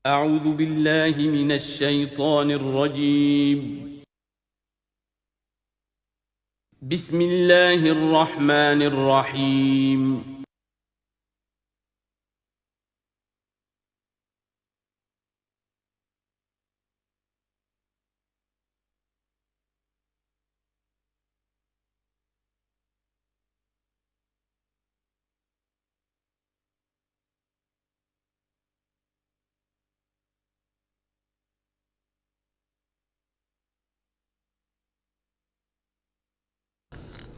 اعوذ باللہ من الشیطان الرجیم بسم اللہ الرحمن الرحیم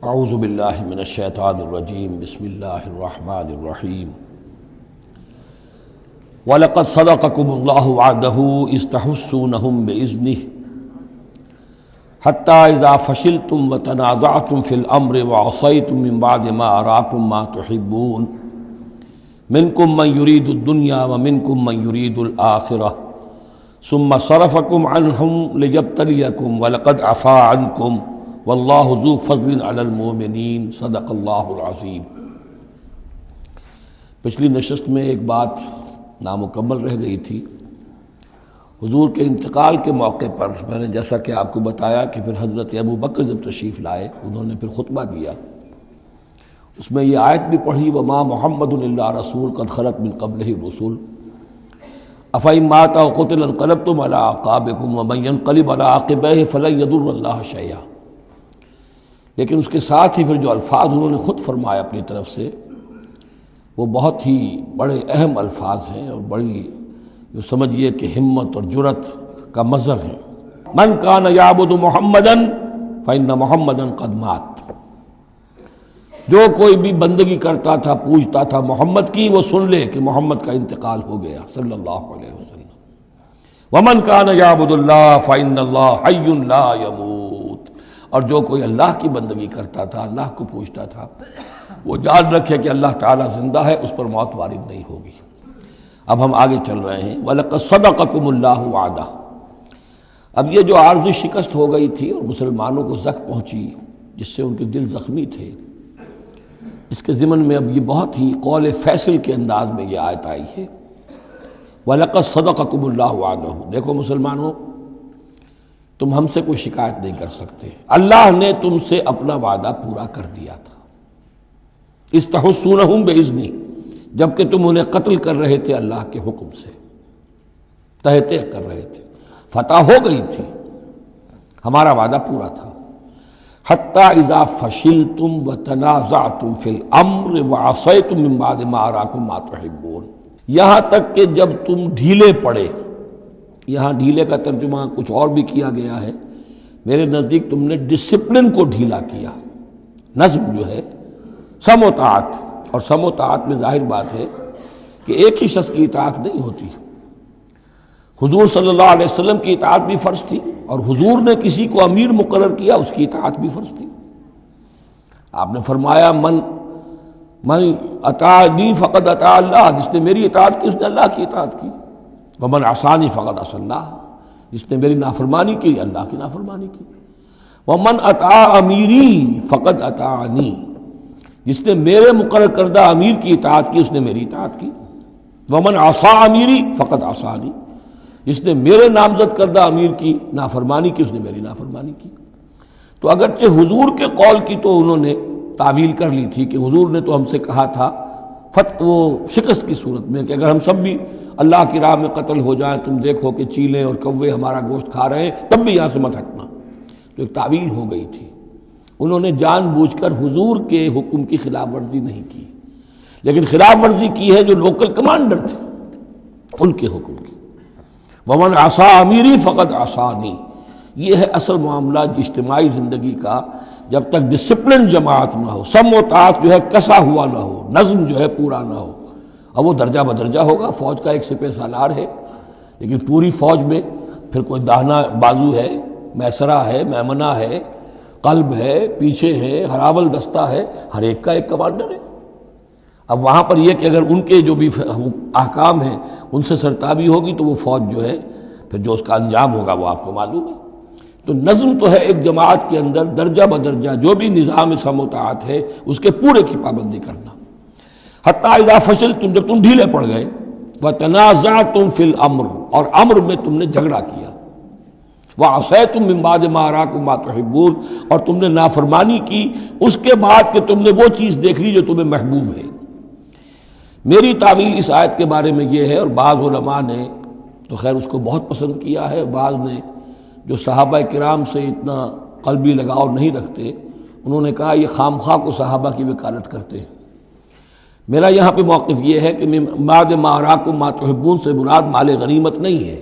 اعوذ باللہ من الشیطان الرجیم بسم اللہ الرحمن الرحیم وَلَقَدْ صَدَقَكُمُ اللَّهُ وَعْدَهُ إِذْ تَحُسُّونَهُم بِإِذْنِهِ حَتَّى إِذَا فَشِلْتُمْ وَتَنَازَعْتُمْ فِي الْأَمْرِ وَعَصَيْتُمْ مِنْ بَعْدِ مَا أَرَاكُمْ مَا تُحِبُّونَ مِنْكُمْ مَنْ يُرِيدُ الدُّنْيَا وَمِنْكُمْ مَنْ يُرِيدُ الْآخِرَةَ ثُمَّ صَرَفَكُمْ عَنْهُمْ لِيَبْتَلِيَكُمْ وَلَقَدْ عَفَا عَنْكُمْ واللہ ذو فضل علی المؤمنین صدق اللہ العظیم۔ پچھلی نشست میں ایک بات نامکمل رہ گئی تھی۔ حضور کے انتقال کے موقع پر میں نے جیسا کہ آپ کو بتایا کہ پھر حضرت ابو بکر جب تشریف لائے انہوں نے پھر خطبہ دیا، اس میں یہ آیت بھی پڑھی وما محمد الا رسول قد خلت من قبلہ الرسل افإن مات أو قتل انقلبتم علی اعقابکم ومن ينقلب علی عقبیہ فلن یضر اللہ شیئا۔ لیکن اس کے ساتھ ہی پھر جو الفاظ انہوں نے خود فرمایا اپنی طرف سے وہ بہت ہی بڑے اہم الفاظ ہیں اور بڑی جو سمجھیے کہ ہمت اور جرت کا مظہر ہے۔ من کان یعبد محمدا فإن محمدا قد مات، جو کوئی بھی بندگی کرتا تھا پوجتا تھا محمد کی وہ سن لے کہ محمد کا انتقال ہو گیا صلی اللہ علیہ وسلم۔ ومن کان یعبد اللہ فإن اللہ حی لا یموت، اور جو کوئی اللہ کی بندگی کرتا تھا اللہ کو پوچھتا تھا وہ جان رکھے کہ اللہ تعالیٰ زندہ ہے، اس پر موت وارد نہیں ہوگی۔ اب ہم آگے چل رہے ہیں وَلَقَدْ صَدَقَكُمُ اللَّهُ وَعْدَهُ۔ اب یہ جو عارضی شکست ہو گئی تھی اور مسلمانوں کو زخم پہنچی جس سے ان کے دل زخمی تھے، اس کے ضمن میں اب یہ بہت ہی قول فیصل کے انداز میں یہ آیت آئی ہے وَلَقَدْ صَدَقَكُمُ اللَّهُ وَعْدَهُ۔ دیکھو مسلمانوں، تم ہم سے کوئی شکایت نہیں کر سکتے، اللہ نے تم سے اپنا وعدہ پورا کر دیا تھا۔ اِذْ تَحُسُّونَهُم بِإِذْنِهِ، جبکہ تم انہیں قتل کر رہے تھے اللہ کے حکم سے، تہتے کر رہے تھے، فتح ہو گئی تھی، ہمارا وعدہ پورا تھا۔ حَتَّى إِذَا فَشِلْتُمْ وَتَنَازَعْتُمْ فِي الْأَمْرِ وَعَصَيْتُمْ مِنْ بَعْدِ مَا أَرَاكُمْ مَا تُحِبُّونَ، یہاں تک کہ جب تم ڈھیلے پڑے، یہاں ڈھیلے کا ترجمہ کچھ اور بھی کیا گیا ہے، میرے نزدیک تم نے ڈسپلن کو ڈھیلا کیا۔ نظم جو ہے سم و طاعت، اور سم و طاعت میں ظاہر بات ہے کہ ایک ہی شخص کی اطاعت نہیں ہوتی۔ حضور صلی اللہ علیہ وسلم کی اطاعت بھی فرض تھی، اور حضور نے کسی کو امیر مقرر کیا اس کی اطاعت بھی فرض تھی۔ آپ نے فرمایا من اطاعنی فقد اطاع اللہ، جس نے میری اطاعت کی اس نے اللہ کی اطاعت کی۔ ومن عصانی فقد عصى اللہ، جس نے میری نافرمانی کی اللہ کی نافرمانی کی۔ ومن اطاع امیری فقد اطاعنی، جس نے میرے مقرر کردہ امیر کی اطاعت کی اس نے میری اطاعت کی۔ ومن عصى امیری فقد عصانی، جس نے میرے نامزد کردہ امیر کی نافرمانی کی اس نے میری نافرمانی کی۔ تو اگرچہ حضور کے قول کی تو انہوں نے تعویل کر لی تھی کہ حضور نے تو ہم سے کہا تھا وہ شکست کی صورت میں کہ اگر ہم سب بھی اللہ کی راہ میں قتل ہو جائیں، تم دیکھو کہ چیلیں اور کوے ہمارا گوشت کھا رہے ہیں، تب بھی یہاں سے مت ہٹنا۔ تو ایک تعویل ہو گئی تھی، انہوں نے جان بوجھ کر حضور کے حکم کی خلاف ورزی نہیں کی، لیکن خلاف ورزی کی ہے جو لوکل کمانڈر تھے ان کے حکم کی۔ ومن عصى امیری فقد عصانی، یہ ہے اصل معاملہ اجتماعی زندگی کا۔ جب تک ڈسپلن جماعت نہ ہو، سم و طاعت جو ہے کسا ہوا نہ ہو، نظم جو ہے پورا نہ ہو، اب وہ درجہ بدرجہ ہوگا۔ فوج کا ایک سپہ سالار ہے، لیکن پوری فوج میں پھر کوئی داہنا بازو ہے، میسرہ ہے، میمنہ ہے، قلب ہے، پیچھے ہے، ہراول دستہ ہے، ہر ایک کا ایک کمانڈر ہے۔ اب وہاں پر یہ کہ اگر ان کے جو بھی احکام ہیں ان سے سرتابی ہوگی تو وہ فوج جو ہے پھر جو اس کا انجام ہوگا وہ آپ کو معلوم ہے۔ تو نظم تو ہے ایک جماعت کے اندر درجہ بدرجہ جو بھی نظام سم و طاعت ہے اس کے پورے کی پابندی کرنا۔ حتیٰ اذا فشلتم، جب تم ڈھیلے پڑ گئے، وَتَنَازَعْتُمْ فِي الْأَمْرِ، اور امر میں تم نے جھگڑا کیا، وَعَصَيْتُمْ مِن بَعْدِ مَا أَرَاكُمْ مَا تُحِبُّونَ، اور تم نے نافرمانی کی اس کے بعد کہ تم نے وہ چیز دیکھ لی جو تمہیں محبوب ہے۔ میری تعویل اس آیت کے بارے میں یہ ہے، اور بعض علماء نے تو خیر اس کو بہت پسند کیا ہے، بعض نے جو صحابہ کرام سے اتنا قلبی لگاؤ نہیں رکھتے انہوں نے کہا یہ خام خواہ کو صحابہ کی وکالت کرتے ہیں۔ میرا یہاں پہ موقف یہ ہے کہ من بعد ما اراکم ما تحبون سے مراد مال غنیمت نہیں ہے،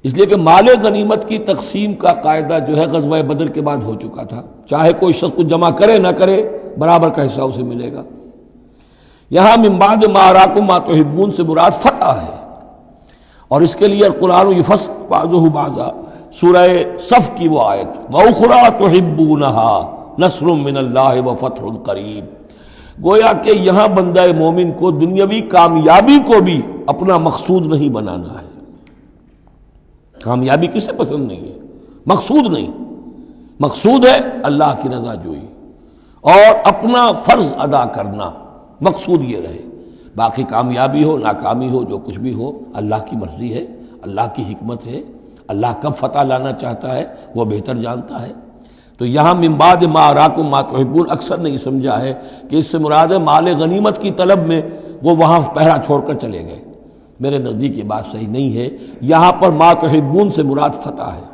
اس لیے کہ مال غنیمت کی تقسیم کا قاعدہ جو ہے غزوہ بدر کے بعد ہو چکا تھا، چاہے کوئی شخص کو جمع کرے نہ کرے برابر کا حصہ اسے ملے گا۔ یہاں من بعد ما اراکم ما تحبون سے مراد فتح ہے، اور اس کے لیے قرآن یفصل بعضہ بعضا، سورہ صف کی وہ آیت وَأُخْرَىٰ تُحِبُّونَهَا نَصْرٌ مِّنَ اللَّهِ وَفَتْحٌ قَرِیب، گویا کہ یہاں بندہ مومن کو دنیاوی کامیابی کو بھی اپنا مقصود نہیں بنانا ہے۔ کامیابی کسے پسند نہیں ہے؟ مقصود نہیں، مقصود ہے اللہ کی رضا جوئی اور اپنا فرض ادا کرنا، مقصود یہ رہے، باقی کامیابی ہو ناکامی ہو جو کچھ بھی ہو اللہ کی مرضی ہے، اللہ کی حکمت ہے، اللہ کب فتح لانا چاہتا ہے وہ بہتر جانتا ہے۔ تو یہاں من بعد ما اراکم ما تحبون اکثر نے یہ سمجھا ہے کہ اس سے مراد ہے مال غنیمت کی طلب میں وہ وہاں پہرا چھوڑ کر چلے گئے، میرے نزدیک یہ بات صحیح نہیں ہے، یہاں پر ما تحبون سے مراد فتح ہے۔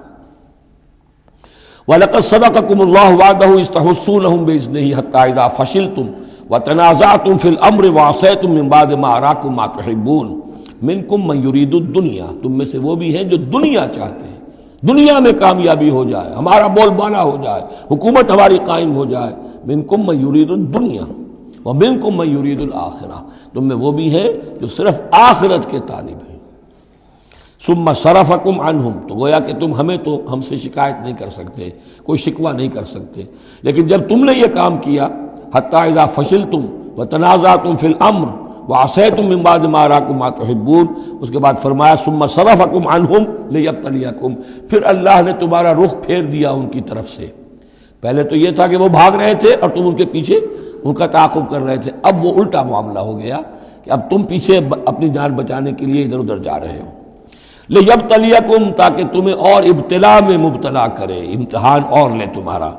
وَلَقَدْ صَدَقَكُمُ اللَّهُ وَعْدَهُ إِذْ تَحُسُّونَهُم بِإِذْنِهِ حَتَّىٰ إِذَا فَشِلْتُمْ وَتَنَازَعْتُمْ فِي الْأَمْرِ وَعَصَيْتُم مِّن بَعْدِ مَا أَرَاكُم مَّا تُحِبُّونَ مِنكُم مَّن يُرِيدُ الدُّنْيَا، تم میں سے وہ بھی ہیں جو دنیا چاہتے ہیں، دنیا میں کامیابی ہو جائے، ہمارا بول بالا ہو جائے، حکومت ہماری قائم ہو جائے۔ منکم من یرید الدنیا ومنکم من یرید الآخرہ، تم میں وہ بھی ہیں جو صرف آخرت کے طالب ہیں۔ ثم صرفکم عنہم، تو گویا کہ تم ہم سے شکایت نہیں کر سکتے، کوئی شکوہ نہیں کر سکتے، لیکن جب تم نے یہ کام کیا حتی اذا فشلتم وتنازعتم فی الامر وعصیتم من بعد ما اراکم ما تحبون، اس کے بعد فرمایا ثم صرفکم عنہم لیبتلیکم، پھر اللہ نے تمہارا رخ پھیر دیا ان کی طرف سے۔ پہلے تو یہ تھا کہ وہ بھاگ رہے تھے اور تم ان کے پیچھے ان کا تعاقب کر رہے تھے، اب وہ الٹا معاملہ ہو گیا کہ اب تم پیچھے اپنی جان بچانے کے لیے ادھر ادھر جا رہے ہو۔ لیبتلیکم، تاکہ تمہیں اور ابتلا میں مبتلا کرے، امتحان اور لے تمہارا۔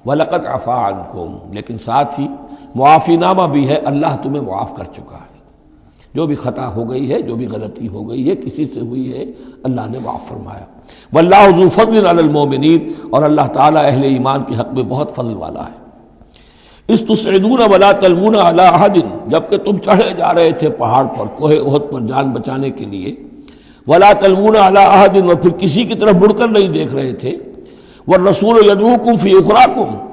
وَلَقَدْ عَفَا عَنْكُمْ، لیکن ساتھ ہی معافی نامہ بھی ہے، اللہ تمہیں معاف کر چکا ہے، جو بھی خطا ہو گئی ہے، جو بھی غلطی ہو گئی ہے، کسی سے ہوئی ہے، اللہ نے معاف فرمایا۔ وَاللَّهُ ذُو فَضْلٍ عَلَى الْمُؤْمِنِينَ، اور اللہ تعالیٰ اہل ایمان کے حق میں بہت فضل والا ہے۔ اِذْ تُصْعِدُونَ وَلَا تَلْوُونَ عَلَىٰ أَحَدٍ، جبکہ تم چڑھے جا رہے تھے پہاڑ پر، کوہ احد پر جان بچانے کے لیے، وَلَا تَلْوُونَ عَلَىٰ أَحَدٍ، اور پھر کسی کی طرف مڑ کر نہیں دیکھ رہے تھے، وَالرَّسُولُ يَدْعُوكُمْ فِي أُخْرَاكُمْ،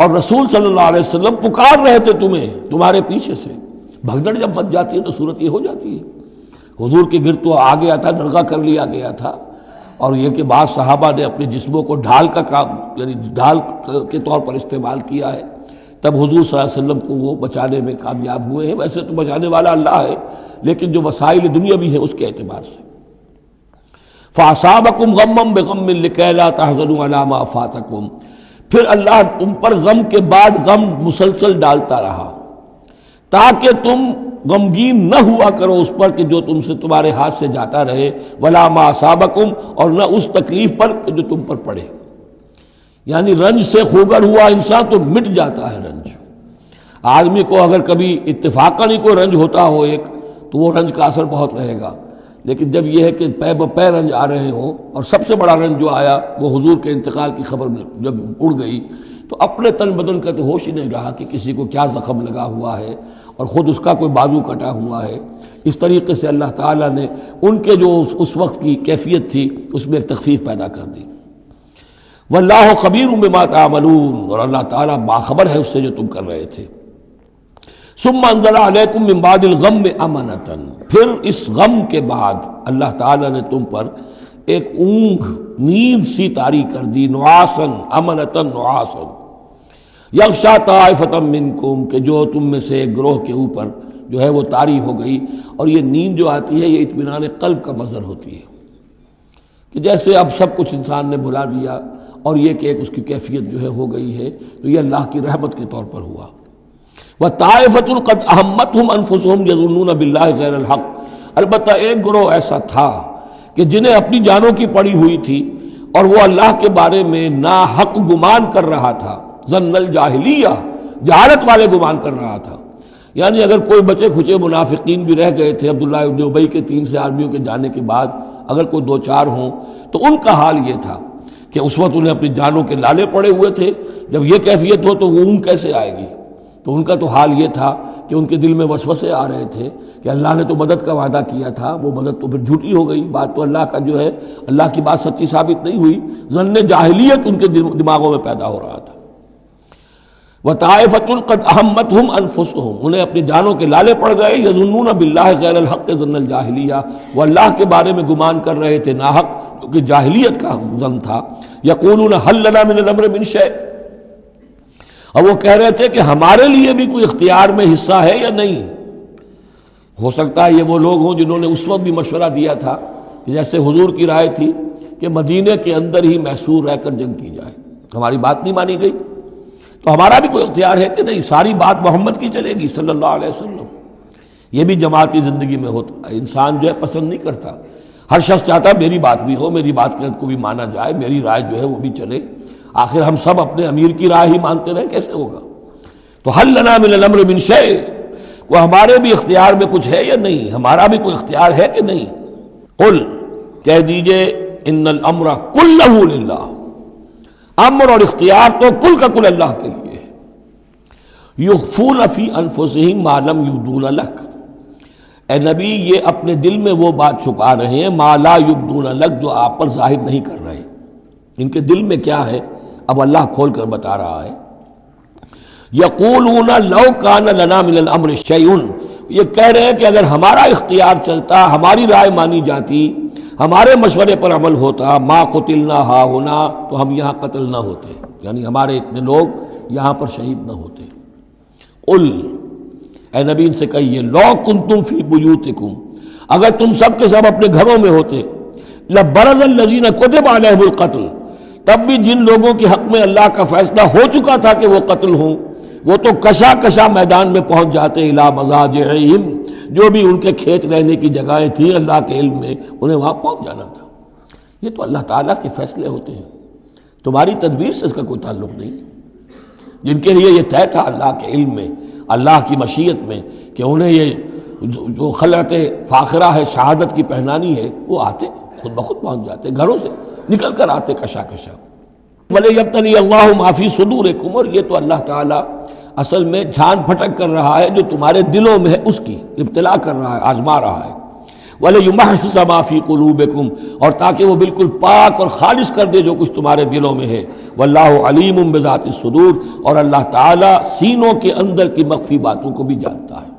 اور رسول صلی اللہ علیہ وسلم پکار رہے تھے تمہیں تمہارے پیچھے سے۔ بھگدڑ جب مچ جاتی ہے تو صورت یہ ہو جاتی ہے۔ حضور کے گرد تو آ گیا تھا، نرغہ کر لیا گیا تھا، اور یہ کہ بعض صحابہ نے اپنے جسموں کو ڈھال کا کام، یعنی ڈھال کے طور پر استعمال کیا ہے، تب حضور صلی اللہ علیہ وسلم کو وہ بچانے میں کامیاب ہوئے ہیں۔ ویسے تو بچانے والا اللہ ہے، لیکن جو وسائل دنیاوی ہیں اس کے اعتبار سے۔ فَأَصَابَكُمْ غَمًّا بِغَمٍّ لِكَيْ لَا تَحْزَنُوا عَلَىٰ مَا فَاتَكُمْ، پھر اللہ تم پر غم کے بعد غم مسلسل ڈالتا رہا تاکہ تم غمگین نہ ہوا کرو اس پر کہ جو تم سے تمہارے ہاتھ سے جاتا رہے، وَلَا مَا أَصَابَكُمْ، اور نہ اس تکلیف پر جو تم پر پڑے۔ یعنی رنج سے خوگر ہوا انسان تو مٹ جاتا ہے رنج۔ آدمی کو اگر کبھی اتفاقاً ہی کوئی رنج ہوتا ہو ایک تو وہ رنج کا اثر بہت رہے گا، لیکن جب یہ ہے کہ پے بپے رنج آ رہے ہوں، اور سب سے بڑا رنج جو آیا وہ حضور کے انتقال کی خبر جب اڑ گئی تو اپنے تن بدن کا تو ہوش ہی نہیں رہا کہ کسی کو کیا زخم لگا ہوا ہے اور خود اس کا کوئی بازو کٹا ہوا ہے۔ اس طریقے سے اللہ تعالیٰ نے ان کے جو اس وقت کی کیفیت تھی اس میں ایک تخفیف پیدا کر دی۔ واللہ خبیر بما تعملون، اور اللہ تعالیٰ باخبر ہے اس سے جو تم کر رہے تھے۔ ثم انزل علیکم من بعد الغم امنۃ، پھر اس غم کے بعد اللہ تعالیٰ نے تم پر ایک اونگ، نیند سی طاری کر دی، نعاسن امنۃ نعاسن یغشا طائفۃ منکم، کہ جو تم میں سے ایک گروہ کے اوپر جو ہے وہ طاری ہو گئی۔ اور یہ نیند جو آتی ہے یہ اطمینان قلب کا مظہر ہوتی ہے، کہ جیسے اب سب کچھ انسان نے بھلا دیا اور یہ کہ ایک اس کی کیفیت جو ہے ہو گئی ہے، تو یہ اللہ کی رحمت کے طور پر ہوا۔ وَطَائِفَةٌ قَدْ أَهَمَّتْهُمْ أَنفُسُهُمْ يَظُنُّونَ بِاللَّهِ غَيْرَ الْحَقِّ، البتہ ایک گروہ ایسا تھا کہ جنہیں اپنی جانوں کی پڑی ہوئی تھی اور وہ اللہ کے بارے میں ناحق گمان کر رہا تھا، ظن الجاہلیہ، جہالت والے گمان کر رہا تھا. یعنی اگر کوئی بچے کھچے منافقین بھی رہ گئے تھے عبداللہ ابن ابی کے 3 سے آدمیوں کے جانے کے بعد، اگر کوئی 2-4 ہوں تو ان کا حال یہ تھا کہ اس وقت انہیں اپنی جانوں کے لالے پڑے ہوئے تھے. جب یہ کیفیت ہو تو وہ اون کیسے آئے گی؟ تو ان کا تو حال یہ تھا کہ ان کے دل میں وسوسے آ رہے تھے کہ اللہ نے تو مدد کا وعدہ کیا تھا، وہ مدد تو پھر جھوٹی ہو گئی، بات تو اللہ کا جو ہے اللہ کی بات سچی ثابت نہیں ہوئی. ظن جاہلیت ان کے دماغوں میں پیدا ہو رہا تھا. وَطَائِفَةٌ قَدْ أَهَمَّتْهُمْ أَنفُسُهُمْ، انہیں اپنی جانوں کے لالے پڑ گئے. يَظُنُّونَ بِاللَّهِ غَيْرَ الْحَقِّ ظَنَّ الْجَاهِلِيَّةِ، وہ اللہ کے بارے میں گمان کر رہے تھے ناحق، کیونکہ جاہلیت کا ظن تھا. يَقُولُونَ هَلْ لَنَا مِنَ الْأَمْرِ مِنْ شَيْءٍ، اور وہ کہہ رہے تھے کہ ہمارے لیے بھی کوئی اختیار میں حصہ ہے یا نہیں. ہو سکتا ہے یہ وہ لوگ ہوں جنہوں نے اس وقت بھی مشورہ دیا تھا کہ جیسے حضور کی رائے تھی کہ مدینے کے اندر ہی محصور رہ کر جنگ کی جائے، ہماری بات نہیں مانی گئی تو ہمارا بھی کوئی اختیار ہے کہ نہیں، ساری بات محمد کی چلے گی صلی اللہ علیہ وسلم. یہ بھی جماعتی زندگی میں ہوتا ہے، انسان جو ہے پسند نہیں کرتا، ہر شخص چاہتا ہے میری بات بھی ہو، میری بات کو بھی مانا جائے، میری رائے جو ہے وہ بھی چلے. آخر ہم سب اپنے امیر کی رائے ہی مانتے رہیں، کیسے ہوگا؟ تو حل لنا من الامر من شیء، وہ ہمارے بھی اختیار میں کچھ ہے یا نہیں، ہمارا بھی کوئی اختیار ہے کہ نہیں. قل، کہہ دیجئے، ان الامر کلہ للہ، امر اور اختیار تو کل کا کل اللہ کے لیے ہے. یخفون فی انفسہم ما لم یبدون لک، اے نبی یہ اپنے دل میں وہ بات چھپا رہے ہیں ما لا یبدون لک، جو آپ پر ظاہر نہیں کر رہے. ان کے دل میں کیا ہے اب اللہ کھول کر بتا رہا ہے. یقولون لو کان لنا من الامر شیء، یہ کہہ رہے ہیں کہ اگر ہمارا اختیار چلتا، ہماری رائے مانی جاتی، ہمارے مشورے پر عمل ہوتا، ما قتلنا ہاہنا، تو ہم یہاں قتل نہ ہوتے، یعنی ہمارے اتنے لوگ یہاں پر شہید نہ ہوتے. قل، اے نبی ان سے کہیے، لو کنتم فی بیوتکم، اگر تم سب کے سب اپنے گھروں میں ہوتے، لبرز الذین کتب علیہم القتل، تب بھی جن لوگوں کے حق میں اللہ کا فیصلہ ہو چکا تھا کہ وہ قتل ہوں، وہ تو کشا کشا میدان میں پہنچ جاتے، الی مضاجعہم، جو بھی ان کے کھیت رہنے کی جگہیں تھیں اللہ کے علم میں، انہیں وہاں پہنچ جانا تھا. یہ تو اللہ تعالیٰ کے فیصلے ہوتے ہیں، تمہاری تدبیر سے اس کا کوئی تعلق نہیں. جن کے لیے یہ طے تھا اللہ کے علم میں، اللہ کی مشیت میں، کہ انہیں یہ جو خلعت فاخرہ ہے، شہادت کی پہنانی ہے، وہ آتے خود بخود پہنچ جاتے، گھروں سے نکل کر آتے کشا کشا. وَلِيَبْتَلِيَ اللَّهُ مَا فِي صُدُورِكُمْ، اور یہ تو اللہ تعالیٰ اصل میں جھان پھٹک کر رہا ہے جو تمہارے دلوں میں ہے، اس کی ابتلا کر رہا ہے، آزما رہا ہے. وَلِيُمَحِّصَ مَا فِي قُلُوبِكُمْ، اور تاکہ وہ بالکل پاک اور خالص کر دے جو کچھ تمہارے دلوں میں ہے. وَاللَّهُ عَلِيمٌ بِذَاتِ الصُّدُورِ، اور اللہ تعالیٰ سینوں کے اندر کی مخفی باتوں کو بھی جانتا ہے.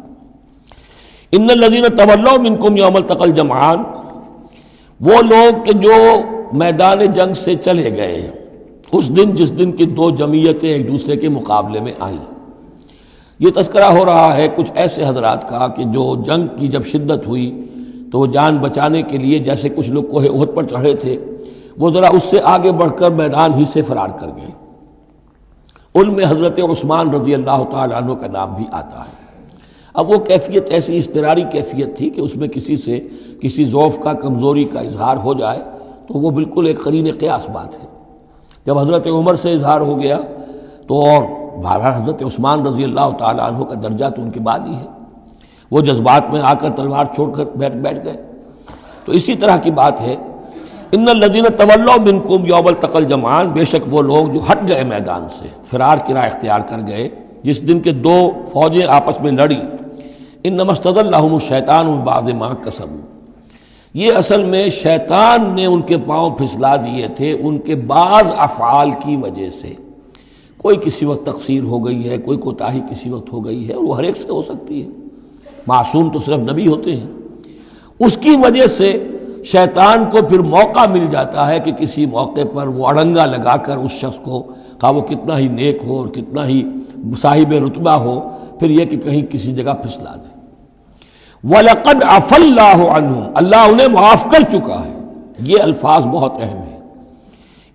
ان الذین تولوا منکم یوم التقى الجمعان، وہ لوگ کہ جو میدان جنگ سے چلے گئے اس دن جس دن کی 2 جمعیتیں ایک دوسرے کے مقابلے میں آئیں. یہ تذکرہ ہو رہا ہے کچھ ایسے حضرات کا کہ جو جنگ کی جب شدت ہوئی تو وہ جان بچانے کے لیے، جیسے کچھ لوگ کوہ احد پر چڑھے تھے، وہ ذرا اس سے آگے بڑھ کر میدان ہی سے فرار کر گئے. ان میں حضرت عثمان رضی اللہ تعالیٰ عنہ کا نام بھی آتا ہے. اب وہ کیفیت ایسی اضطراری کیفیت تھی کہ اس میں کسی سے کسی ضعف کا، کمزوری کا اظہار ہو جائے تو وہ بالکل ایک قرین قیاس بات ہے. جب حضرت عمر سے اظہار ہو گیا تو اور بہرحال حضرت عثمان رضی اللہ تعالیٰ عنہ کا درجہ تو ان کے بعد ہی ہے، وہ جذبات میں آ کر تلوار چھوڑ کر بیٹھ گئے. تو اسی طرح کی بات ہے. ان الذین تولوا منکم یوم التقى الجمعان، بے شک وہ لوگ جو ہٹ گئے میدان سے، فرار کی راہ اختیار کر گئے جس دن کے 2 فوجیں آپس میں لڑی. انما استزلهم الشیطان من بعد ما کسبوا، یہ اصل میں شیطان نے ان کے پاؤں پھسلا دیے تھے ان کے بعض افعال کی وجہ سے. کوئی کسی وقت تقصیر ہو گئی ہے، کوئی کوتاہی کسی وقت ہو گئی ہے، اور وہ ہر ایک سے ہو سکتی ہے، معصوم تو صرف نبی ہوتے ہیں. اس کی وجہ سے شیطان کو پھر موقع مل جاتا ہے کہ کسی موقع پر وہ اڑنگا لگا کر اس شخص کو، خواہ وہ کتنا ہی نیک ہو اور کتنا ہی صاحب رتبہ ہو، پھر یہ کہ کہیں کسی جگہ پھسلا دے. وَلَقَدْ عَفَا اللَّهُ عَنْهُمْ، اللہ انہیں معاف کر چکا ہے. یہ الفاظ بہت اہم ہیں،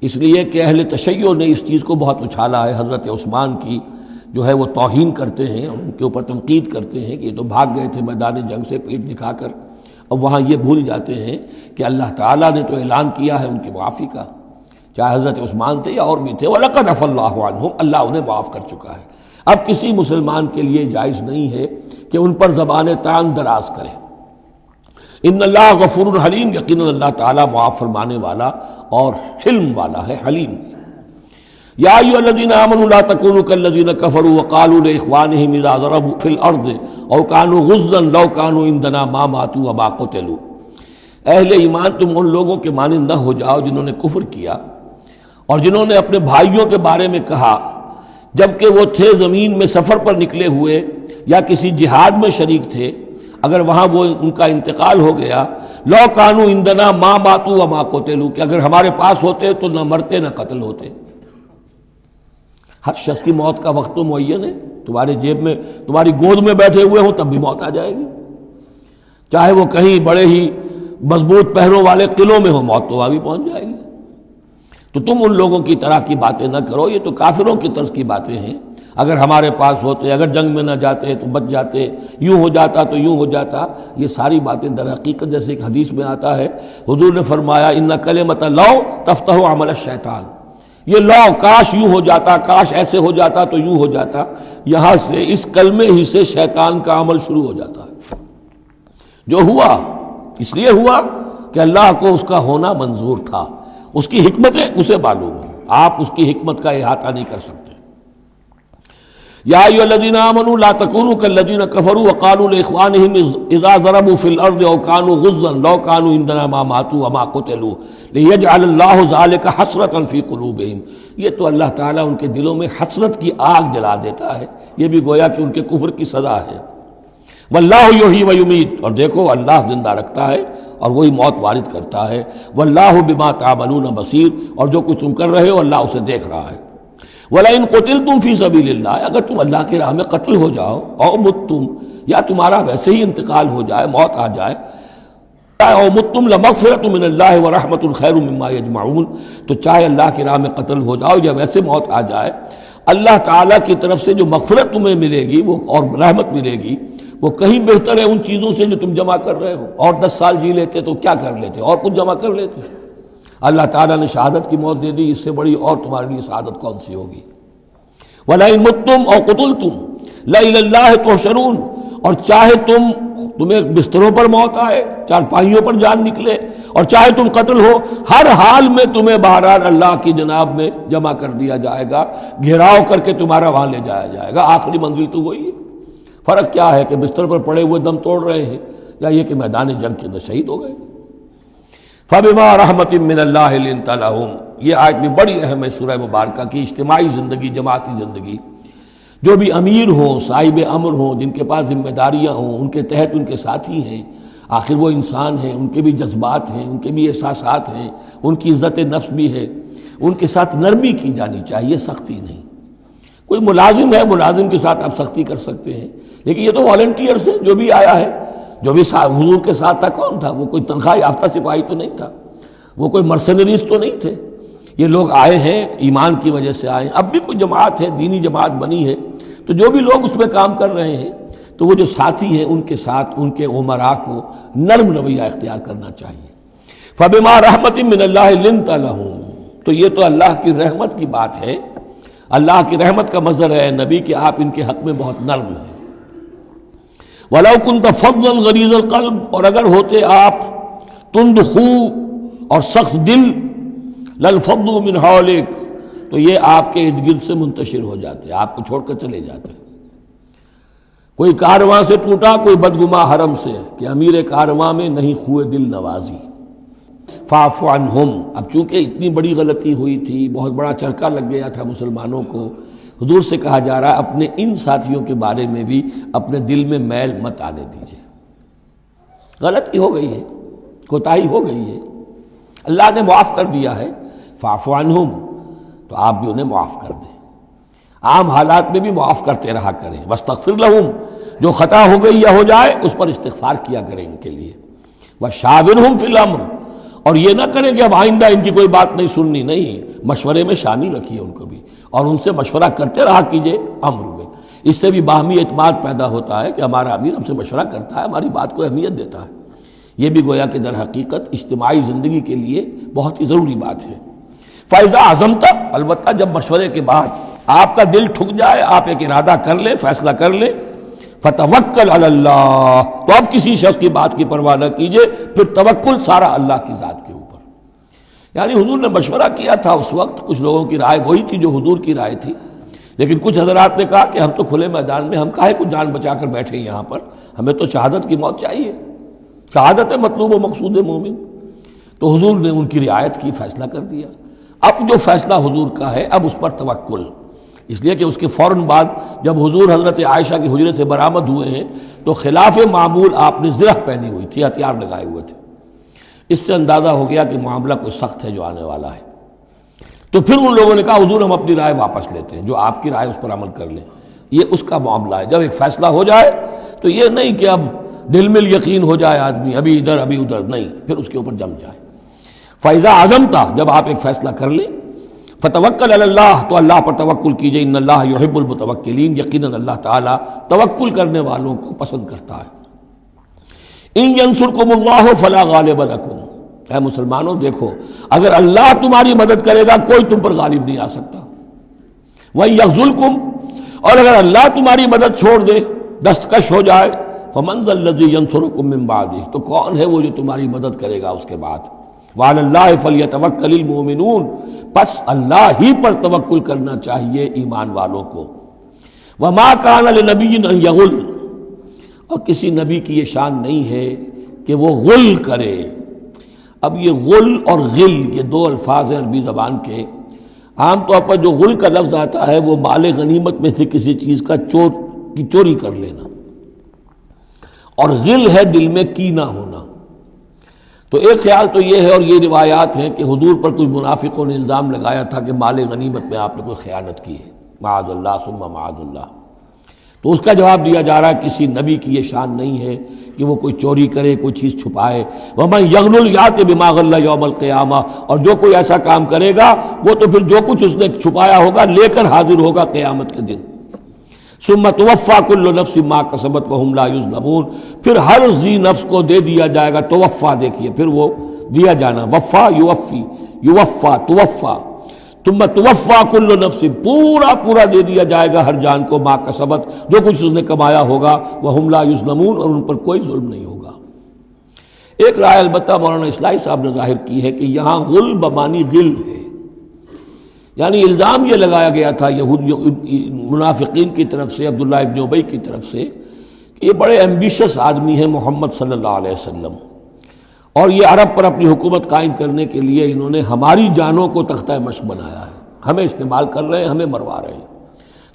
اس لیے کہ اہل تشیع نے اس چیز کو بہت اچھالا ہے. حضرت عثمان کی جو ہے وہ توہین کرتے ہیں اور ان کے اوپر تنقید کرتے ہیں کہ یہ تو بھاگ گئے تھے میدان جنگ سے پیٹ دکھا کر، اب وہاں یہ بھول جاتے ہیں کہ اللہ تعالیٰ نے تو اعلان کیا ہے ان کی معافی کا، چاہے حضرت عثمان تھے یا اور بھی تھے، وَلَقَدْ عَفَا اللَّهُ عَنْهُمْ، اللہ انہیں معاف کر چکا ہے۔ اب کسی مسلمان کے لیے جائز نہیں ہے کہ ان پر زبان تان دراز کرے۔ ان اللہ غفور حلیم، یقیناً اللہ تعالیٰ معاف فرمانے والا اور حلم والا ہے، حلیم۔ یا ایھا الذین آمنوا لا تکونوا کالذین کفروا وقالوا لاخوانہم اذا ضربوا فی الارض او کانوا غزا لو کانوا عندنا ما ماتوا وما قتلوا، اہل ایمان تم ان لوگوں کے مانند نہ ہو جاؤ جنہوں نے کفر کیا اور جنہوں نے اپنے بھائیوں کے بارے میں کہا جبکہ وہ تھے زمین میں سفر پر نکلے ہوئے یا کسی جہاد میں شریک تھے، اگر وہاں وہ ان کا انتقال ہو گیا، لو کانوا عندنا ما ماتوا وما قتلوا، کہ اگر ہمارے پاس ہوتے تو نہ مرتے نہ قتل ہوتے۔ ہر شخص کی موت کا وقت تو معین ہے، تمہارے جیب میں، تمہاری گود میں بیٹھے ہوئے ہوں تب بھی موت آ جائے گی، چاہے وہ کہیں بڑے ہی مضبوط پہروں والے قلعوں میں ہو، موت تو وہاں بھی پہنچ جائے گی۔ تو تم ان لوگوں کی طرح کی باتیں نہ کرو، یہ تو کافروں کی طرز کی باتیں ہیں، اگر ہمارے پاس ہوتے، اگر جنگ میں نہ جاتے تو بچ جاتے، یوں ہو جاتا تو یوں ہو جاتا، یہ ساری باتیں در حقیقت جیسے ایک حدیث میں آتا ہے، حضور نے فرمایا ان کلمۃ لو تفتح عمل الشیطان، یہ لو کاش یوں ہو جاتا، کاش ایسے ہو جاتا تو یوں ہو جاتا، یہاں سے اس کلمے ہی سے شیطان کا عمل شروع ہو جاتا ہے۔ جو ہوا اس لیے ہوا کہ اللہ کو اس کا ہونا منظور تھا، اس کی حکمتیں اسے معلوم ہیں، آپ اس کی حکمت کا احاطہ نہیں کر سکتے۔ یا ایھا الذین آمنوا لا تکونوا کالذین کفروا وقالوا لاخوانہم اذا ضربوا فی الارض او کانوا غزا لو کانوا عندنا ما ماتوا وما قتلوا لیجعل اللہ ذلک حسرۃ فی قلوبہم، یہ تو اللہ تعالیٰ ان کے دلوں میں حسرت کی آگ جلا دیتا ہے، یہ بھی گویا کہ ان کے کفر کی سزا ہے۔ واللہ یحیی و یمیت، اور دیکھو اللہ زندہ رکھتا ہے اور وہی موت وارد کرتا ہے۔ واللہ بما تعملون بصیر، اور جو کچھ تم کر رہے ہو اللہ اسے دیکھ رہا ہے۔ وَلَئِن قُتِلْتُمْ فِي سَبِيلِ اللَّهِ، اگر تم اللہ کی راہ میں قتل ہو جاؤ، او متم، یا تمہارا ویسے ہی انتقال ہو جائے، موت آ جائے، او متم لمغفرۃ من اللہ ورحمۃ خیر مما یجمعون، تو چاہے اللہ کی راہ میں قتل ہو جاؤ یا ویسے موت آ جائے، اللہ تعالیٰ کی طرف سے جو مغفرت تمہیں ملے گی وہ اور رحمت ملے گی وہ کہیں بہتر ہے ان چیزوں سے جو تم جمع کر رہے ہو۔ اور 10 سال جی لیتے تو کیا کر لیتے، اور کچھ جمع کر لیتے، اللہ تعالیٰ نے شہادت کی موت دے دی، اس سے بڑی اور تمہارے لیے سعادت کون سی ہوگی۔ وَلَئِن مُتُّمْ أَوْ قُتِلْتُمْ لَإِلَى اللَّهِ تُحْشَرُونَ، اور چاہے تمہیں بستروں پر موت آئے، چارپائیوں پر جان نکلے، اور چاہے تم قتل ہو، ہر حال میں تمہیں بہرحال اللہ کی جناب میں جمع کر دیا جائے گا، گھیراؤ کر کے تمہارا وہاں لے جایا جائے گا، آخری منزل تو وہی ہے۔ فرق کیا ہے کہ بستر پر پڑے ہوئے دم توڑ رہے ہیں یا یہ کہ میدان جنگ کے اندر شہید ہو گئے۔ فَبِمَا رَحْمَةٍ مِّنَ اللَّهِ لِنتَ لَهُمْ، یہ آیت بھی بڑی اہم ہے سورہ مبارکہ کی، اجتماعی زندگی، جماعتی زندگی، جو بھی امیر ہوں، صاحب امر ہوں، جن کے پاس ذمہ داریاں ہوں، ان کے تحت ان کے ساتھی ہیں، آخر وہ انسان ہیں، ان کے بھی جذبات ہیں، ان کے بھی احساسات ہیں، ان کی عزت نفس بھی ہے، ان کے ساتھ نرمی کی جانی چاہیے، سختی نہیں۔ کوئی ملازم ہے، ملازم کے ساتھ آپ سختی کر سکتے ہیں، لیکن یہ تو والنٹیئرس ہے، جو بھی آیا ہے، جو بھی حضور کے ساتھ تھا، کون تھا وہ؟ کوئی تنخواہ یافتہ سپاہی تو نہیں تھا، وہ کوئی مرسنریز تو نہیں تھے، یہ لوگ آئے ہیں ایمان کی وجہ سے آئے ہیں۔ اب بھی کوئی جماعت ہے، دینی جماعت بنی ہے، تو جو بھی لوگ اس میں کام کر رہے ہیں تو وہ جو ساتھی ہیں ان کے ساتھ ان کے امراء کو نرم رویہ اختیار کرنا چاہیے۔ فَبِمَا رَحْمَةٍ مِّنَ اللَّهِ لِنتَ لَهُمْ، تو یہ تو اللہ کی رحمت کی بات ہے، اللہ کی رحمت کا مظہر ہے نبی کہ آپ ان کے حق میں بہت نرم ہیں۔ وَلَوْ كُنْتَ فَظًّا غَلِيظَ الْقَلْبِ، اور اگر ہوتے آپ تند خو اور سخت دل، لَانفَضُّوا مِنْ حَوْلِكَ، تو یہ آپ کے ارد گرد سے منتشر ہو جاتے، آپ کو چھوڑ کر چلے جاتے۔ کوئی کارواں سے ٹوٹا، کوئی بدگما حرم سے، کہ امیر کارواں میں نہیں خوئے دل نوازی۔ فاعف عنہم، اب چونکہ اتنی بڑی غلطی ہوئی تھی، بہت بڑا چرکا لگ گیا تھا مسلمانوں کو، حضور سے کہا جا رہا ہے اپنے ان ساتھیوں کے بارے میں بھی اپنے دل میں میل مت آنے دیجیے، غلطی ہو گئی ہے، کوتاہی ہو گئی ہے، اللہ نے معاف کر دیا ہے، فاعف عنہم، تو آپ بھی انہیں معاف کر دیں، عام حالات میں بھی معاف کرتے رہا کریں۔ واستغفر لہم، جو خطا ہو گئی یا ہو جائے اس پر استغفار کیا کریں ان کے لیے۔ وشاورہم فی الامر، اور یہ نہ کریں کہ اب آئندہ ان کی کوئی بات نہیں سننی، نہیں، مشورے میں شامل رکھیے ان کو بھی، اور ان سے مشورہ کرتے رہا کیجیے امر میں، اس سے بھی باہمی اعتماد پیدا ہوتا ہے کہ ہمارا امیر ہم سے مشورہ کرتا ہے، ہماری بات کو اہمیت دیتا ہے۔ یہ بھی گویا کہ در حقیقت اجتماعی زندگی کے لیے بہت ہی ضروری بات ہے۔ فَإِذَا عَزَمْتَ، البتہ جب مشورے کے بعد آپ کا دل ٹھک جائے، آپ ایک ارادہ کر لیں، فیصلہ کر لیں، فَتَوَكَّلْ عَلَى اللَّهِ، تو اب کسی شخص کی بات کی پرواہ نہ کیجیے، پھر توکل سارا اللہ کی ذات کے اوپر۔ یعنی حضور نے مشورہ کیا تھا اس وقت، کچھ لوگوں کی رائے وہی تھی جو حضور کی رائے تھی، لیکن کچھ حضرات نے کہا کہ ہم تو کھلے میدان میں، ہم کاہے کو جان بچا کر بیٹھے یہاں پر، ہمیں تو شہادت کی موت چاہیے، شہادت مطلوب و مقصود مومن۔ تو حضور نے ان کی رعایت کی، فیصلہ کر دیا۔ اب جو فیصلہ حضور کا ہے، اب اس پر توکل، اس لیے کہ اس کے فوراً بعد جب حضور حضرت عائشہ کے حجرے سے برآمد ہوئے ہیں تو خلاف معمول آپ نے زرہ پہنی ہوئی تھی، ہتھیار لگائے ہوئے تھے۔ اس سے اندازہ ہو گیا کہ معاملہ کوئی سخت ہے جو آنے والا ہے۔ تو پھر ان لوگوں نے کہا حضور ہم اپنی رائے واپس لیتے ہیں، جو آپ کی رائے اس پر عمل کر لیں۔ یہ اس کا معاملہ ہے، جب ایک فیصلہ ہو جائے تو یہ نہیں کہ اب دل میں یقین ہو جائے آدمی، ابھی ادھر ابھی ادھر، نہیں، پھر اس کے اوپر جم جائے۔ فَإِذَا عَزَمْتَ، جب آپ ایک فیصلہ کر لیں، فَتَوَكَّلْ عَلَى اللَّهِ، تو اللہ پر توکل کیجئے، ان اللہ یحب المتوکلین، یقیناً اللہ تعالیٰ توکل کرنے والوں کو پسند کرتا ہے۔ ان ینصرکم اللہ فلا غالب لکم، اے مسلمانوں دیکھو، اگر اللہ تمہاری مدد کرے گا کوئی تم پر غالب نہیں آ سکتا۔ وَإِن یخذلکم، اور اگر اللہ تمہاری مدد چھوڑ دے، دستکش ہو جائے، فَمَنْ ذَا الَّذِي يَنصُرُكُم مِّن بَعْدِهِ، تو کون ہے وہ جو تمہاری مدد کرے گا اس کے بعد۔ وَعَلَى اللَّهِ فَلْيَتَوَكَّلِ الْمُؤْمِنُونَ، پس اللہ ہی پر توکل کرنا چاہیے ایمان والوں کو۔ وَمَا كَانَ لِنَبِيٍّ أَن يَغُلَّ، اور کسی نبی کی یہ شان نہیں ہے کہ وہ غل کرے۔ اب یہ غل اور غل، یہ دو الفاظ ہیں عربی زبان کے۔ عام طور پر جو غل کا لفظ آتا ہے وہ مال غنیمت میں سے کسی چیز کا چوری کر لینا، اور غل ہے دل میں کینہ ہونا۔ تو ایک خیال تو یہ ہے، اور یہ روایات ہیں کہ حضور پر کچھ منافقوں نے الزام لگایا تھا کہ مال غنیمت میں آپ نے کوئی خیانت کی ہے، معاذ اللہ ثم معاذ اللہ۔ تو اس کا جواب دیا جا رہا ہے کسی نبی کی یہ شان نہیں ہے کہ وہ کوئی چوری کرے، کوئی چیز چھپائے۔ وَمَن يَغْلُلْ يَأْتِ بِمَا غَلَّ يَوْمَ الْقِيَامَةِ، اور جو کوئی ایسا کام کرے گا وہ تو پھر جو کچھ اس نے چھپایا ہوگا لے کر حاضر ہوگا قیامت کے دن۔ ثُمَّ تُوَفَّىٰ كُلُّ نَفْسٍ مَّا كَسَبَتْ وَهُمْ لَا يُظْلَمُونَ، پھر ہر ذی نفس کو دے دیا جائے گا۔ توفا دیکھیے، پھر وہ دیا جانا، وفا یوفی، یوفا توفا، ثم توفا کل نفس، پورا دے دیا جائے گا ہر جان کو، ما کسبت، جو کچھ اس نے کمایا ہوگا، وہم لا یظلمون، اور ان پر کوئی ظلم نہیں ہوگا۔ ایک رائے البتہ مولانا اصلاحی صاحب نے ظاہر کی ہے کہ یہاں غل بمانی غل ہے، یعنی الزام یہ لگایا گیا تھا منافقین کی طرف سے، عبداللہ ابن ابی کی طرف سے، کہ یہ بڑے ایمبیشس آدمی ہیں محمد صلی اللہ علیہ وسلم، اور یہ عرب پر اپنی حکومت قائم کرنے کے لیے انہوں نے ہماری جانوں کو تختہ مشق بنایا ہے، ہمیں استعمال کر رہے ہیں، ہمیں مروا رہے ہیں۔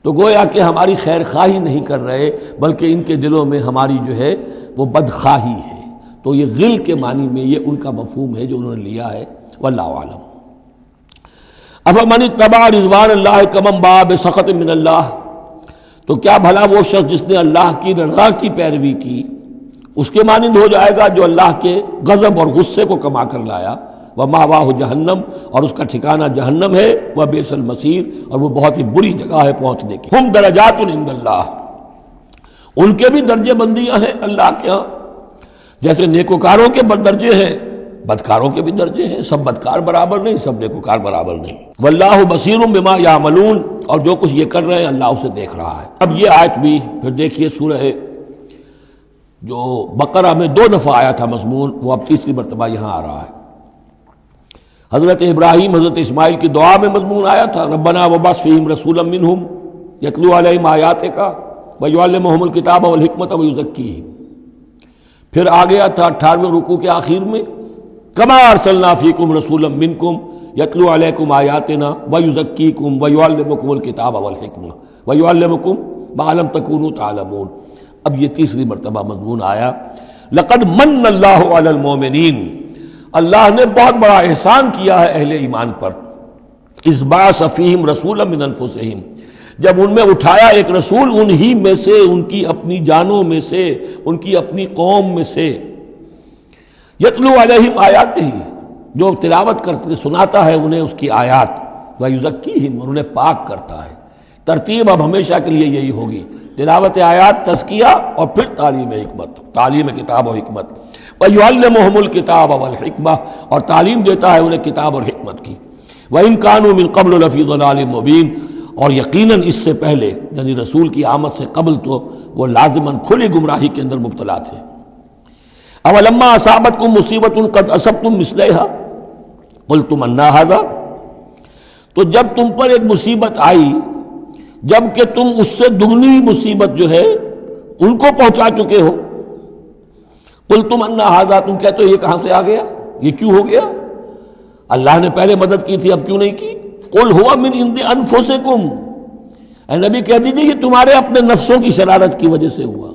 تو گویا کہ ہماری خیر خواہی نہیں کر رہے، بلکہ ان کے دلوں میں ہماری جو ہے وہ بدخواہی ہے۔ تو یہ غل کے معنی میں یہ ان کا مفہوم ہے جو انہوں نے لیا ہے، واللہ اعلم۔ افمن اتبع رضوان اللہ کمن باء بسخط من اللہ، تو کیا بھلا وہ شخص جس نے اللہ کی رضا کی پیروی کی اس کے مانند ہو جائے گا جو اللہ کے غضب اور غصے کو کما کر لایا۔ ومأواہ جہنم، اور اس کا ٹھکانہ جہنم ہے، وبئس المصیر، اور وہ بہت ہی بری جگہ ہے پہنچنے کی۔ ہم درجات عند اللہ، ان کے بھی درجے بندیاں ہیں اللہ کے ہاں، جیسے نیکوکاروں کے درجے ہیں بدکاروں کے بھی درجے ہیں، سب بدکار برابر نہیں، سب نیکوکار برابر نہیں۔ واللہ بصیر بما یعملون، اور جو کچھ یہ کر رہے ہیں اللہ اسے دیکھ رہا ہے۔ اب یہ آیت بھی پھر دیکھیے، سورہ جو بقرہ میں 2 دفعہ آیا تھا مضمون، وہ اب تیسری مرتبہ یہاں آ رہا ہے۔ حضرت ابراہیم حضرت اسماعیل کی دعا میں مضمون آیا تھا، ربنا وابعث فیہم رسولا منہم یتلو علیہم آیاتک ویعلمہم الکتاب والحکمۃ ویزکیہم۔ پھر آ گیا تھا 18ویں رکوع کے آخر میں، کما ارسلنا فیکم رسولا منکم یتلو علیکم آیاتنا ویزکیکم ویعلمکم الکتاب والحکمہ ویعلمکم ما لم تکونوا تعلمون۔ اب یہ تیسری مرتبہ مضمون آیا، لقد من اللہ علی المؤمنین، اللہ نے بہت بڑا احسان کیا ہے اہل ایمان پر، اذ بعث فیہم رسولا من انفسہم، جب ان میں اٹھایا ایک رسول انہی میں سے، ان کی اپنی جانوں میں سے، ان کی اپنی قوم میں سے، یتلو علیہم آیاتہ، جو تلاوت کرتے سناتا ہے انہیں اس کی آیات، ویزکیہم، اور انہیں پاک کرتا ہے۔ ترتیب اب ہمیشہ کے لیے یہی ہوگی، تلاوت آیات، تزکیہ، اور پھر تعلیم حکمت، تعلیم کتاب و حکمت۔ وَيُعَلِّمُهُمُ الْكِتَابَ وَالْحِكْمَةَ، اور تعلیم دیتا ہے انہیں کتاب اور حکمت کی۔ وَإِن كَانُوا مِن قَبْلُ لَفِي ضَلَالٍ مُبِينٍ، اور یقیناً اس سے پہلے یعنی رسول کی آمد سے قبل تو وہ لازماً کھلی گمراہی کے اندر مبتلا تھے۔ اولما اصابتکم مصیبۃ قد اصبتم مثلھا قلتم انا ھذا، تو جب تم پر ایک مصیبت آئی جب کہ تم اس سے دگنی مصیبت جو ہے ان کو پہنچا چکے ہو، قلتم انا ھذا، تم کہتے ہو یہ کہاں سے آ گیا، یہ کیوں ہو گیا، اللہ نے پہلے مدد کی تھی اب کیوں نہیں کی۔ قل ھو من عند انفسکم، اے نبی کہہ دیجیے یہ تمہارے اپنے نفسوں کی شرارت کی وجہ سے ہوا،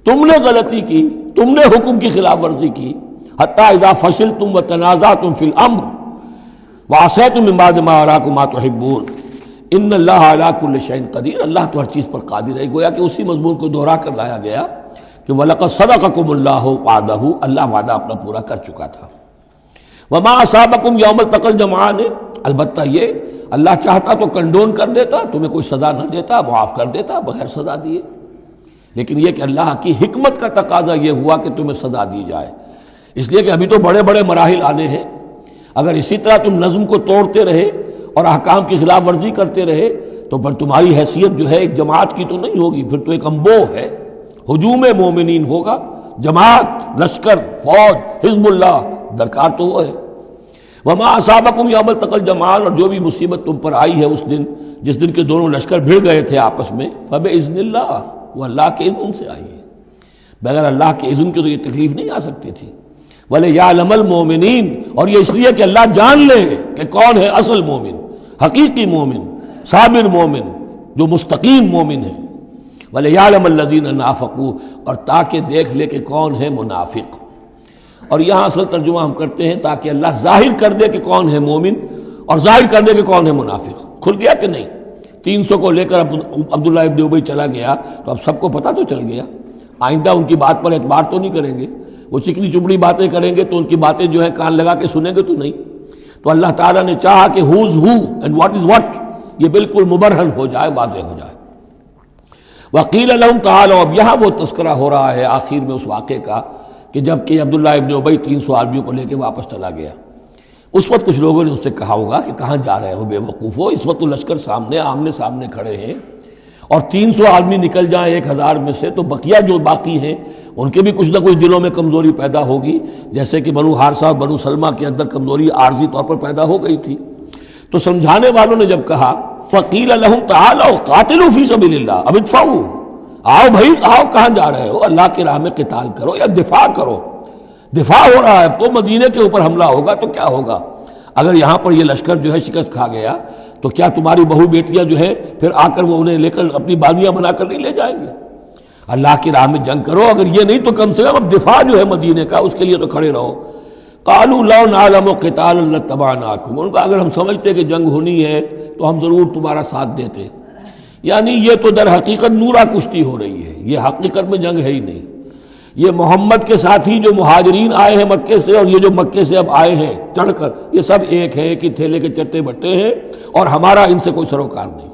تم نے غلطی کی، تم نے حکم کی خلاف ورزی کی۔ حتی اذا فشلتم وتنازعتم فی الامر وعصیتم من بعد ما اراکم ما تحبون ان اللہ علی کل شیء قدیر، اللہ تو ہر چیز پر قادر ہے۔ گویا کہ اسی مضمون کو دوہرا کر لایا گیا کہ وَلَقَدْ صَدَقَكُمُ اللَّهُ وَعْدَهُ، اللہ وعدہ اپنا پورا کر چکا تھا۔ وَمَا أَصَابَكُمْ يَوْمَ الْتَقَى الْجَمْعَانِ، البتہ یہ اللہ چاہتا تو کنڈون کر دیتا، تمہیں کوئی سزا نہ دیتا، معاف کر دیتا بغیر سزا دیے، لیکن یہ کہ اللہ کی حکمت کا تقاضا یہ ہوا کہ تمہیں سزا دی جائے، اس لیے کہ ابھی تو بڑے بڑے مراحل آنے ہیں۔ اگر اسی طرح تم نظم کو توڑتے رہے اور احکام کی خلاف ورزی کرتے رہے تو پھر تمہاری حیثیت جو ہے ایک جماعت کی تو نہیں ہوگی، پھر تو ایک انبوہ ہے، ہجوم مومنین ہوگا، جماعت، لشکر، فوج، حزب اللہ درکار تو وہ ہے۔ وما اصابکم یوم التقى الجمعان، اور جو بھی مصیبت تم پر آئی ہے اس دن جس دن کے دونوں لشکر بھڑ گئے تھے آپس میں، فباذن اللہ، وہ اللہ کے اذن سے آئی ہے، بغیر اللہ کے اذن کے تو یہ تکلیف نہیں آ سکتی تھی۔ وَلِيَعْلَمَ الْمُؤْمِنِينَ، اور یہ اس لیے کہ اللہ جان لے کہ کون ہے اصل مومن، حقیقی مومن، صابر مومن، جو مستقیم مومن ہے۔ وَلِيَعْلَمَ الَّذِينَ نَافَقُوا، اور تاکہ دیکھ لے کہ کون ہے منافق، اور یہاں اصل ترجمہ ہم کرتے ہیں تاکہ اللہ ظاہر کر دے کہ کون ہے مومن اور ظاہر کر دے کہ کون ہے منافق۔ کھل گیا کہ نہیں؟ 300 کو لے کر عبداللہ ابن ابی چلا گیا تو اب سب کو پتہ تو چل گیا، آئندہ ان کی بات پر اعتبار تو نہیں کریں گے، وہ چکنی چپڑی باتیں کریں گے تو ان کی باتیں جو ہے کان لگا کے سنیں گے تو نہیں۔ تو اللہ تعالیٰ نے چاہا کہ who's who and what is what یہ بالکل مبرہن ہو جائے، واضح ہو جائے۔ وقیل لہم تعالوا، اب یہاں وہ تذکرہ ہو رہا ہے آخر میں اس واقعے کا کہ جب کہ عبداللہ ابن ابی 300 آدمیوں کو لے کے واپس چلا گیا، اس وقت کچھ لوگوں نے اس سے کہا ہوگا کہ کہاں جا رہے ہو بے وقوفو، اس وقت تو لشکر سامنے آمنے سامنے کھڑے ہیں، اور 300 آدمی نکل جائیں 1000 میں سے تو بقیہ جو باقی ہیں ان کے بھی کچھ نہ کچھ دلوں میں کمزوری پیدا ہوگی، جیسے کہ بنو حارثہ اور بنو سلمہ کے اندر کمزوری عارضی طور پر پیدا ہو گئی تھی۔ تو سمجھانے والوں نے جب کہا وقیل لہم تعالوا قاتلوا فی سبیل اللہ، اب ادفعوا، آؤ بھائی آؤ، کہاں جا رہے ہو، اللہ کی راہ میں قتال کرو یا دفاع کرو، دفاع ہو رہا ہے تو مدینے کے اوپر حملہ ہوگا تو کیا ہوگا، اگر یہاں پر یہ لشکر جو ہے شکست کھا گیا تو کیا تمہاری بہو بیٹیاں جو ہے پھر آ کر وہ انہیں لے کر اپنی بازیاں بنا کر نہیں لے جائیں گے؟ اللہ کی راہ میں جنگ کرو، اگر یہ نہیں تو کم سے کم اب دفاع جو ہے مدینے کا اس کے لیے تو کھڑے رہو۔ قالوا لو نعلم قتالا لاتبعناکم، ان کا اگر ہم سمجھتے کہ جنگ ہونی ہے تو ہم ضرور تمہارا ساتھ دیتے، یعنی یہ تو در حقیقت نورا کشتی ہو رہی ہے، یہ حقیقت میں جنگ ہے ہی نہیں، یہ محمد کے ساتھی جو مہاجرین آئے ہیں مکے سے اور یہ جو مکے سے اب آئے ہیں چڑھ کر، یہ سب ایک ہیں کہ تھیلے کے چٹے بٹے ہیں اور ہمارا ان سے کوئی سروکار نہیں۔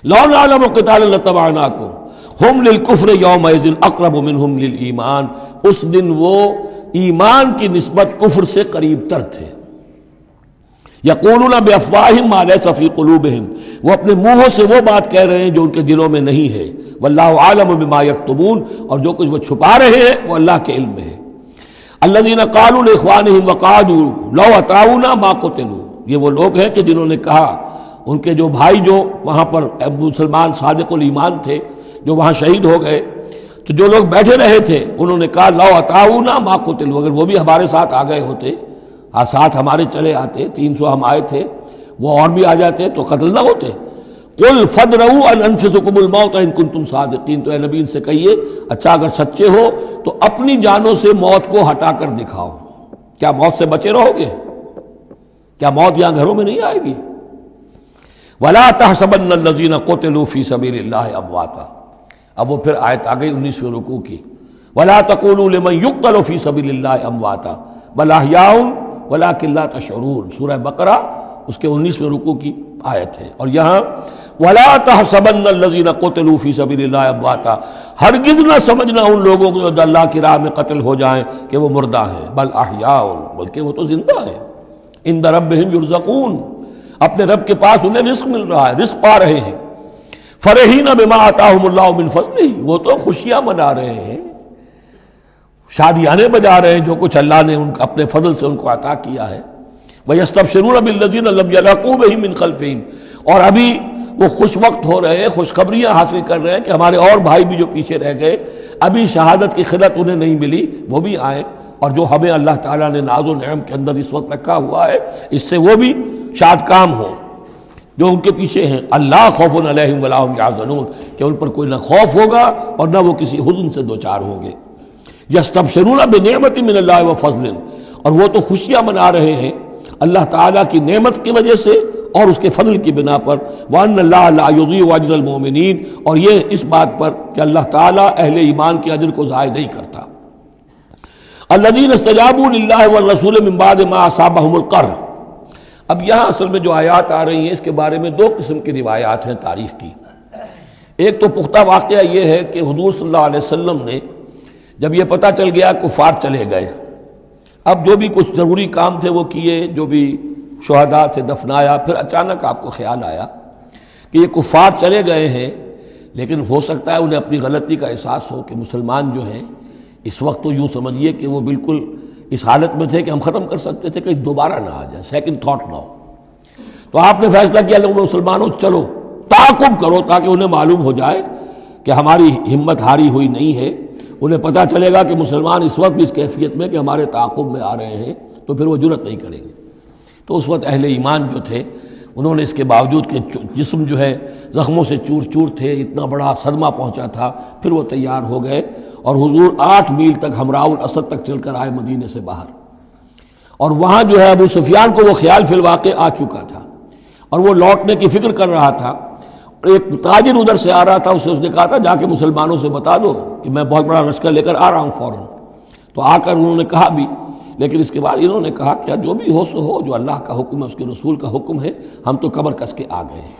لو نعلم قتالا لاتبعناکم ہم للکفر یومئذ اقرب منہم للایمان، اس دن وہ ایمان کی نسبت کفر سے قریب تر تھے۔ یقولون بافواہہم ما لیس فی قلوبہم، وہ اپنے منہوں سے وہ بات کہہ رہے ہیں جو ان کے دلوں میں نہیں ہے، واللہ عالم بما یکتمون، اور جو کچھ وہ چھپا رہے ہیں وہ اللہ کے علم میں ہے۔ الذین قالوا لاخوانہم وقعدوا لو اطاعونا ما قتلوا، یہ وہ لوگ ہیں کہ جنہوں نے کہا، ان کے جو بھائی جو وہاں پر ابو سلمان صادق الایمان تھے جو وہاں شہید ہو گئے، تو جو لوگ بیٹھے رہے تھے انہوں نے کہا لو اطاعونا ما قتلوا، اگر وہ بھی ہمارے ساتھ آ گئے ہوتے، ساتھ ہمارے چلے آتے، 300 ہم آئے تھے، وہ اور بھی آ جاتے تو قتل نہ ہوتے۔ قل فادرؤوا عن انفسکم الموت ان کنتم صادقین، تو اے نبی ان سے کہیے اچھا اگر سچے ہو تو اپنی جانوں سے موت کو ہٹا کر دکھاؤ، کیا موت سے بچے رہو گے؟ کیا موت یہاں گھروں میں نہیں آئے گی؟ ولا تحسبن الذین قتلوا فی سبیل اللہ امواتا، اب وہ پھر آیت آ گئی 19ویں رکوع کی، ولا تقولوا لمن يقتل فی سبیل اللہ امواتا بل احیاء ولکن لا تشعرون، سورہ بقرہ اس کے 19ویں رکوع کی آیت ہے۔ اور یہاں وَلَا تَحْسَبَنَّ الَّذِينَ قُتِلُوا فِي سَبِيلِ اللَّهِ أَمْوَاتًا، ہرگز نہ سمجھنا ان لوگوں کو جو اللہ کی راہ میں قتل ہو جائیں کہ وہ مردہ ہیں، بل احیاء، بلکہ وہ تو زندہ ہیں، عند ربہم یرزقون، اپنے رب کے پاس انہیں رزق مل رہا ہے، رزق پا رہے ہیں، فرحین بما آتاہم اللہ من فضلہ، وہ تو خوشیاں منا رہے ہیں، شادیانے بجا رہے ہیں جو کچھ اللہ نے اپنے فضل سے ان کو عطا کیا ہے، وَيَسْتَبْشِرُونَ بِالَّذِينَ لَمْ يَلْحَقُوا بِهِم مِّن خَلْفِهِمْ، اور ابھی وہ خوش وقت ہو رہے ہیں، خوشخبریاں حاصل کر رہے ہیں کہ ہمارے اور بھائی بھی جو پیچھے رہ گئے، ابھی شہادت کی خلت انہیں نہیں ملی، وہ بھی آئیں، اور جو ہمیں اللہ تعالیٰ نے ناز و نعم کے اندر اس وقت رکھا ہوا ہے اس سے وہ بھی شاد کام ہوں جو ان کے پیچھے ہیں۔ اللہ خوف علیہم ولا هم یحزنون، کہ ان پر کوئی نہ خوف ہوگا اور نہ وہ کسی حزن سے دوچار ہوں گے۔ یستبشرون بنعمت من اللہ وفضل، اور وہ تو خوشیاں منا رہے ہیں اللہ تعالیٰ کی نعمت کی وجہ سے اور اس کے فضل کی بنا پر، وَأَنَّ اللَّهَ لَا يُضِيعُ أَجْرَ الْمُؤْمِنِينَ، اور یہ اس بات پر کہ اللہ تعالیٰ اہل ایمان کے اجر کو ضائع نہیں کرتا۔ الَّذِينَ اسْتَجَابُوا لِلَّهِ وَالرَّسُولِ مِن بَعْدِ مَا أَصَابَهُمُ الْقَرْحُ۔ اب یہاں اصل میں جو آیات آ رہی ہیں اس کے بارے میں دو قسم کی روایات ہیں تاریخ کی۔ ایک تو پختہ واقعہ یہ ہے کہ حضور صلی اللہ علیہ وسلم نے جب یہ پتہ چل گیا کفار چلے گئے، اب جو بھی کچھ ضروری کام تھے وہ کیے، جو بھی شہداء سے دفنایا، پھر اچانک آپ کو خیال آیا کہ یہ کفار چلے گئے ہیں، لیکن ہو سکتا ہے انہیں اپنی غلطی کا احساس ہو کہ مسلمان جو ہیں اس وقت تو یوں سمجھیے کہ وہ بالکل اس حالت میں تھے کہ ہم ختم کر سکتے تھے، کہ دوبارہ نہ آ جائے، سیکنڈ تھاٹ نہ ہو۔ تو آپ نے فیصلہ کیا لوگوں مسلمانوں چلو تعاقب کرو تاکہ انہیں معلوم ہو جائے کہ ہماری ہمت ہاری ہوئی نہیں ہے، انہیں پتہ چلے گا کہ مسلمان اس وقت بھی اس کیفیت میں کہ ہمارے تعاقب میں آ رہے ہیں، تو پھر وہ جرأت نہیں کریں گے۔ تو اس وقت اہل ایمان جو تھے انہوں نے اس کے باوجود کہ جسم جو ہے زخموں سے چور چور تھے، اتنا بڑا صدمہ پہنچا تھا، پھر وہ تیار ہو گئے اور حضور 8 میل تک ہمراہ الاسد تک چل کر آئے مدینے سے باہر، اور وہاں جو ہے ابو سفیان کو وہ خیال فی الواقع آ چکا تھا اور وہ لوٹنے کی فکر کر رہا تھا۔ ایک تاجر ادھر سے آ رہا تھا، اس نے کہا تھا جا کے مسلمانوں سے بتا دو کہ میں بہت بڑا لشکر لے کر آ رہا ہوں فوراً۔ تو آ کر انہوں نے کہا بھی، لیکن اس کے بعد انہوں نے کہا کہ جو بھی ہو سو ہو، جو اللہ کا حکم ہے اس کے رسول کا حکم ہے، ہم تو کمر کس کے آ گئے ہیں۔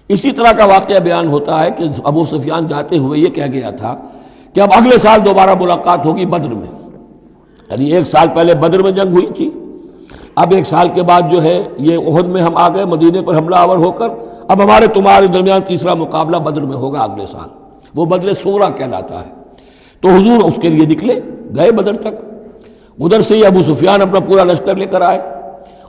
اسی طرح کا واقعہ بیان ہوتا ہے کہ ابو سفیان جاتے ہوئے یہ کہہ گیا تھا کہ اب اگلے سال دوبارہ ملاقات ہوگی بدر میں، یعنی 1 سال پہلے بدر میں جنگ ہوئی تھی، اب 1 سال کے بعد جو ہے یہ احد میں ہم آ گئے مدینے پر حملہ آور ہو کر، اب ہمارے تمہارے درمیان تیسرا مقابلہ بدر میں ہوگا اگلے سال، وہ بدر صغریٰ کہلاتا ہے۔ تو حضور اس کے لیے نکلے، گئے بدر تک، ادھر سے ہی ابو سفیان اپنا پورا لشکر لے کر آئے،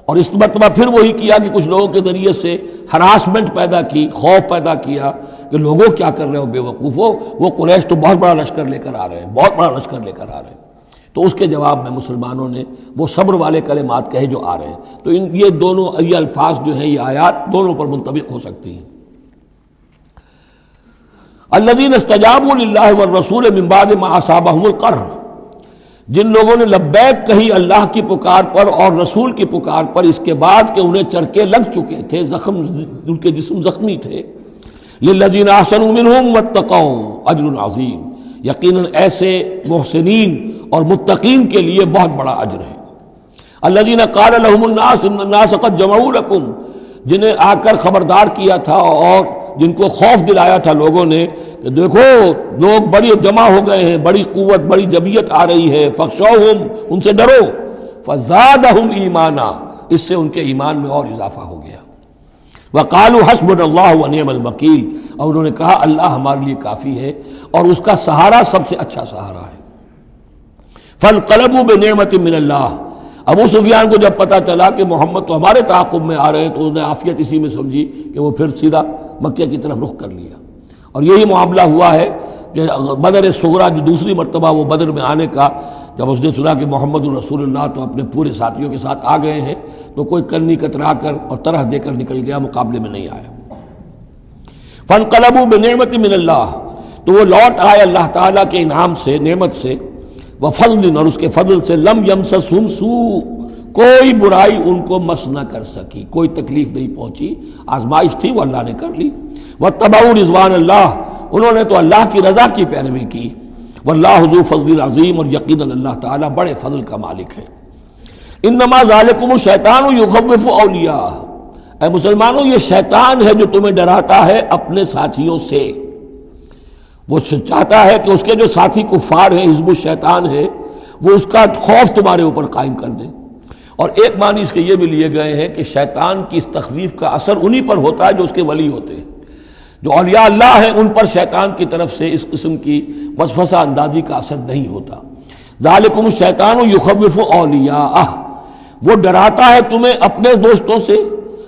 اور اس مرتبہ پھر وہی کیا کہ کچھ لوگوں کے ذریعے سے ہراسمنٹ پیدا کی، خوف پیدا کیا کہ لوگوں کیا کر رہے ہو بے وقوفو، وہ قریش تو بہت بڑا لشکر لے کر آ رہے ہیں، بہت بڑا لشکر لے کر آ رہے ہیں۔ تو اس کے جواب میں مسلمانوں نے وہ صبر والے کلمات کہے جو آ رہے ہیں۔ تو یہ دونوں یہ الفاظ جو ہیں، یہ آیات دونوں پر منطبق ہو سکتی ہیں۔ الذین استجابوا للہ والرسول من بعد ما اصابہم القرح، جن لوگوں نے لبیک کہی اللہ کی پکار پر اور رسول کی پکار پر اس کے بعد کہ انہیں چرکے لگ چکے تھے، زخم، ان کے جسم زخمی تھے۔ للذین احسنوا منہم واتقوا اجر عظیم، یقیناً ایسے محسنین اور متقین کے لیے بہت بڑا اجر ہے۔ الذین قال لهم الناس ان الناس قد جمعوا لكم، جنہیں آ کر خبردار کیا تھا اور جن کو خوف دلایا تھا لوگوں نے کہ دیکھو لوگ بڑی جمع ہو گئے ہیں، بڑی قوت، بڑی جمعیت آ رہی ہے، فخشوہم، ان سے ڈرو، فزادہم ایمانا، اس سے ان کے ایمان میں اور اضافہ ہو گیا۔ وقالوا حسبنا اللہ ونعم الوکیل، اور انہوں نے کہا اللہ ہمارے لیے کافی ہے اور اس کا سہارا سب سے اچھا سہارا ہے۔ فانقلبوا بنعمت من اللہ، ابو سفیان کو جب پتہ چلا کہ محمد تو ہمارے تعاقب میں آ رہے ہیں تو انہوں نے عافیت اسی میں سمجھی کہ وہ پھر سیدھا مکہ کی طرف رخ کر لیا، اور یہی معاملہ ہوا ہے کہ بدر صغریٰ جو دوسری مرتبہ وہ بدر میں آنے کا، جب اس نے سنا کہ محمد الرسول اللہ تو اپنے پورے ساتھیوں کے ساتھ آ گئے ہیں، تو کوئی کرنی کترا کر اور طرح دے کر نکل گیا، مقابلے میں نہیں آیا۔ فانقلبوا بنعمت من اللہ، تو وہ لوٹ آئے اللہ تعالیٰ کے انعام سے، نعمت سے، وفضل، اور اس کے فضل سے، لم یمسسہم سوء، کوئی برائی ان کو مس نہ کر سکی، کوئی تکلیف نہیں پہنچی، آزمائش تھی وہ اللہ نے کر لی۔ واتبعوا رضوان اللہ، انہوں نے تو اللہ کی رضا کی پیروی کی۔ واللہ ذو فضل عظیم، اور یقیناً اللہ تعالیٰ بڑے فضل کا مالک ہے۔ انما ذالکم الشیطان یخوف اولیاءہ، اے مسلمانوں یہ شیطان ہے جو تمہیں ڈراتا ہے اپنے ساتھیوں سے، وہ چاہتا ہے کہ اس کے جو ساتھی کفار ہیں، حزب الشیطان ہے، وہ اس کا خوف تمہارے اوپر قائم کر دیں۔ اور ایک معنی اس کے یہ بھی لیے گئے ہیں کہ شیطان کی اس تخویف کا اثر انہی پر ہوتا ہے جو اس کے ولی ہوتے ہیں، جو اولیاء اللہ ہیں ان پر شیطان کی طرف سے اس قسم کی وسوسہ اندازی کا اثر نہیں ہوتا۔ ذالکم الشیطان یخوف اولیاءہ، وہ ڈراتا ہے تمہیں اپنے دوستوں سے،